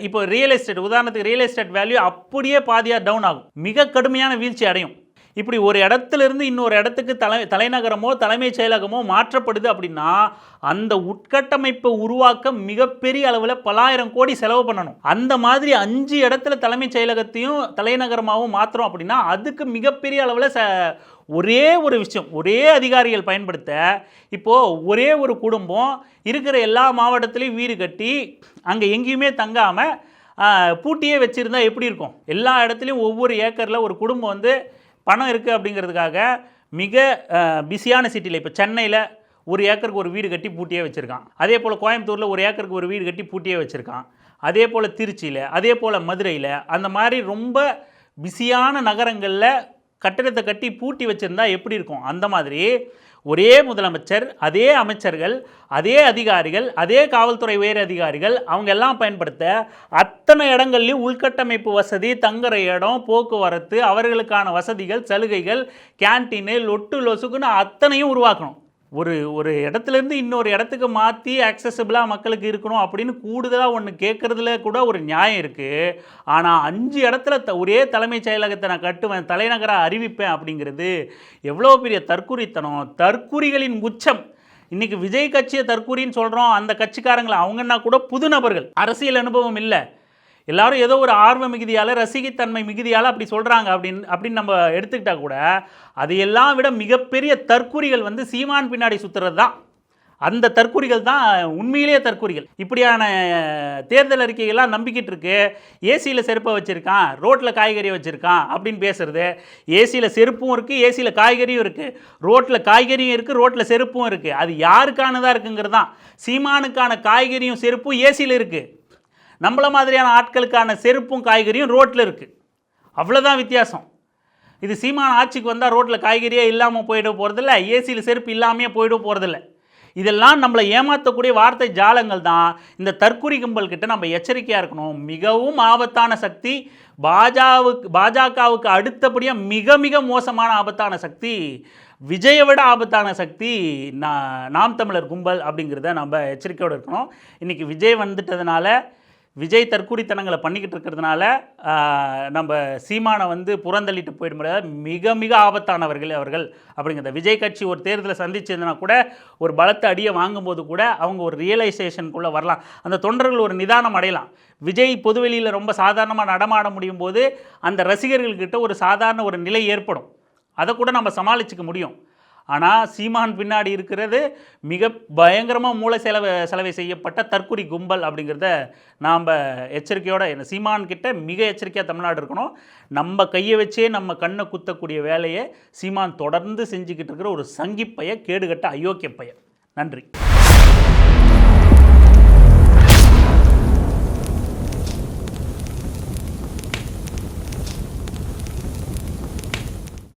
இப்போ ரியல் எஸ்டேட் உதாரணத்துக்கு ரியல் எஸ்டேட் வேல்யூ அப்படியே பாதியாக டவுன் ஆகும், மிக கடுமையான வீழ்ச்சி அடையும். இப்படி ஒரு இடத்துலேருந்து இன்னொரு இடத்துக்கு தலைநகரமோ தலைமைச் செயலகமோ மாற்றப்படுது அப்படின்னா அந்த உட்கட்டமைப்பை உருவாக்க மிகப்பெரிய அளவில் பலாயிரம் கோடி செலவு பண்ணணும். அந்த மாதிரி 5 இடத்துல தலைமைச் செயலகத்தையும் தலைநகரமாகவும் மாற்றுறோம் அப்படின்னா அதுக்கு மிகப்பெரிய அளவில் ஒரே ஒரு விஷயம், ஒரே அதிகாரிகள் பயன்படுத்த, இப்போது ஒரே ஒரு குடும்பம் இருக்கிற எல்லா மாவட்டத்திலையும் வீடு கட்டி அங்கே எங்கேயுமே தங்காமல் பூட்டியே வச்சுருந்தா எப்படி இருக்கும்? எல்லா இடத்துலையும் ஒவ்வொரு ஏக்கரில் ஒரு குடும்பம் வந்து பணம் இருக்குது அப்படிங்கிறதுக்காக மிக பிஸியான சிட்டியில், இப்போ சென்னையில் ஒரு ஏக்கருக்கு ஒரு வீடு கட்டி பூட்டியே வச்சுருக்கான். அதே போல் கோயம்புத்தூரில் ஒரு ஏக்கருக்கு ஒரு வீடு கட்டி பூட்டியே வச்சுருக்கான். அதே போல் திருச்சியில், அதே போல் மதுரையில், அந்த மாதிரி ரொம்ப பிஸியான நகரங்களில் கட்டிடத்தை கட்டி பூட்டி வச்சுருந்தா எப்படி இருக்கும்? அந்த மாதிரி ஒரே முதலமைச்சர், அதே அமைச்சர்கள், அதே அதிகாரிகள், அதே காவல்துறை உயர் அதிகாரிகள் அவங்க எல்லாம் பயன்படுத்த அத்தனை இடங்கள்லையும் உள்கட்டமைப்பு வசதி, தங்குற இடம், போக்குவரத்து, அவர்களுக்கான வசதிகள், சலுகைகள், கேன்டீனு, லொட்டு லொசுக்குன்னு அத்தனையும் உருவாக்கணும். ஒரு இடத்துலேருந்து இன்னொரு இடத்துக்கு மாற்றி ஆக்சசபிளாக மக்களுக்கு இருக்கணும் அப்படின்னு கூடுதலாக ஒன்று கேட்குறதுல கூட ஒரு நியாயம் இருக்குது. ஆனால் 5 இடத்துல ஒரே தலைமைச் செயலகத்தை நான் கட்டுவேன், தலைநகராக அறிவிப்பேன் அப்படிங்கிறது எவ்வளோ பெரிய தற்குறித்தனம், தற்குறிகளின் உச்சம். இன்றைக்கி விஜய் கட்சியை தற்குறின்னு சொல்கிறோம், அந்த கட்சிக்காரங்களை அவங்கன்னா கூட புது நபர்கள், அரசியல் அனுபவம் இல்லை, எல்லாரும் ஏதோ ஒரு ஆர்வ மிகுதியால், ரசிகத்தன்மை மிகுதியால் அப்படி சொல்கிறாங்க அப்படின்னு நம்ம எடுத்துக்கிட்டால் கூட அதையெல்லாம் விட மிகப்பெரிய தற்குறிகள் வந்து சீமான் பின்னாடி சுற்றுறது தான். அந்த தற்குறிகள் தான் உண்மையிலேயே தற்குறிகள். இப்படியான தேர்தல் அறிக்கைகள்லாம் நம்பிக்கிட்டு இருக்கு. ஏசியில் செருப்பை வச்சுருக்கான், ரோட்டில் காய்கறி வச்சுருக்கான் அப்படின்னு பேசுகிறது. ஏசியில் செருப்பும் இருக்குது, ஏசியில் காய்கறியும் இருக்குது, ரோட்டில் காய்கறியும் இருக்குது, ரோட்டில் செருப்பும் இருக்குது. அது யாருக்கானதாக இருக்குங்கிறது தான். சீமானுக்கான காய்கறியும் செருப்பும் ஏசியில் இருக்குது, நம்மள மாதிரியான ஆட்களுக்கான செருப்பும் காய்கறியும் ரோட்டில் இருக்குது. அவ்வளோதான் வித்தியாசம். இது சீமான் ஆட்சிக்கு வந்தால் ரோட்டில் காய்கறியே இல்லாமல் போயிட போகிறதில்ல, ஏசியில் செருப்பு இல்லாமையே போயிட போகிறதில்ல. இதெல்லாம் நம்மளை ஏமாற்றக்கூடிய வார்த்தை ஜாலங்கள் தான். இந்த தற்குறி கும்பல்கிட்ட நம்ம எச்சரிக்கையாக இருக்கணும். மிகவும் ஆபத்தான சக்தி பாஜகவுக்கு அடுத்தபடியாக மிக மிக மோசமான ஆபத்தான சக்தி, விஜயை விட ஆபத்தான சக்தி நாம் தமிழர் கும்பல் அப்படிங்கிறத நம்ம எச்சரிக்கையோடு இருக்கணும். இன்றைக்கி விஜய் வந்துட்டதுனால, விஜய் தற்குறித்தனங்களை பண்ணிக்கிட்டு இருக்கிறதுனால நம்ம சீமானை வந்து புறந்தள்ளிட்டு போயிட முடியாது. மிக மிக ஆபத்தானவர்கள் அவர்கள் அப்படிங்கிறத. விஜய் கட்சி ஒரு தேர்தலை சந்திச்சதுன்னா கூட ஒரு பலத்த அடியை வாங்கும்போது கூட அவங்க ஒரு ரியலைசேஷனுக்குள்ளே வரலாம், அந்த தொண்டர்கள் ஒரு நிதானம் அடையலாம். விஜய் பொதுவெளியில் ரொம்ப சாதாரணமாக நடமாட முடியும் போது அந்த ரசிகர்கள்கிட்ட ஒரு சாதாரண ஒரு நிலை ஏற்படும், அதை கூட நம்ம சமாளிச்சுக்க முடியும். ஆனால் சீமான் பின்னாடி இருக்கிறது மிக பயங்கரமாக மூளை செலவை செய்யப்பட்ட தற்குறி கும்பல் அப்படிங்கிறத நாம் எச்சரிக்கையோடு, சீமான் கிட்ட மிக எச்சரிக்கையாக தமிழ்நாடு இருக்கணும். நம்ம கையை வச்சே நம்ம கண்ணை குத்தக்கூடிய வேலையை சீமான் தொடர்ந்து செஞ்சுக்கிட்டு இருக்கிற ஒரு சங்கிப்பைய, கேடுகட்ட அயோக்கிய பையன். நன்றி.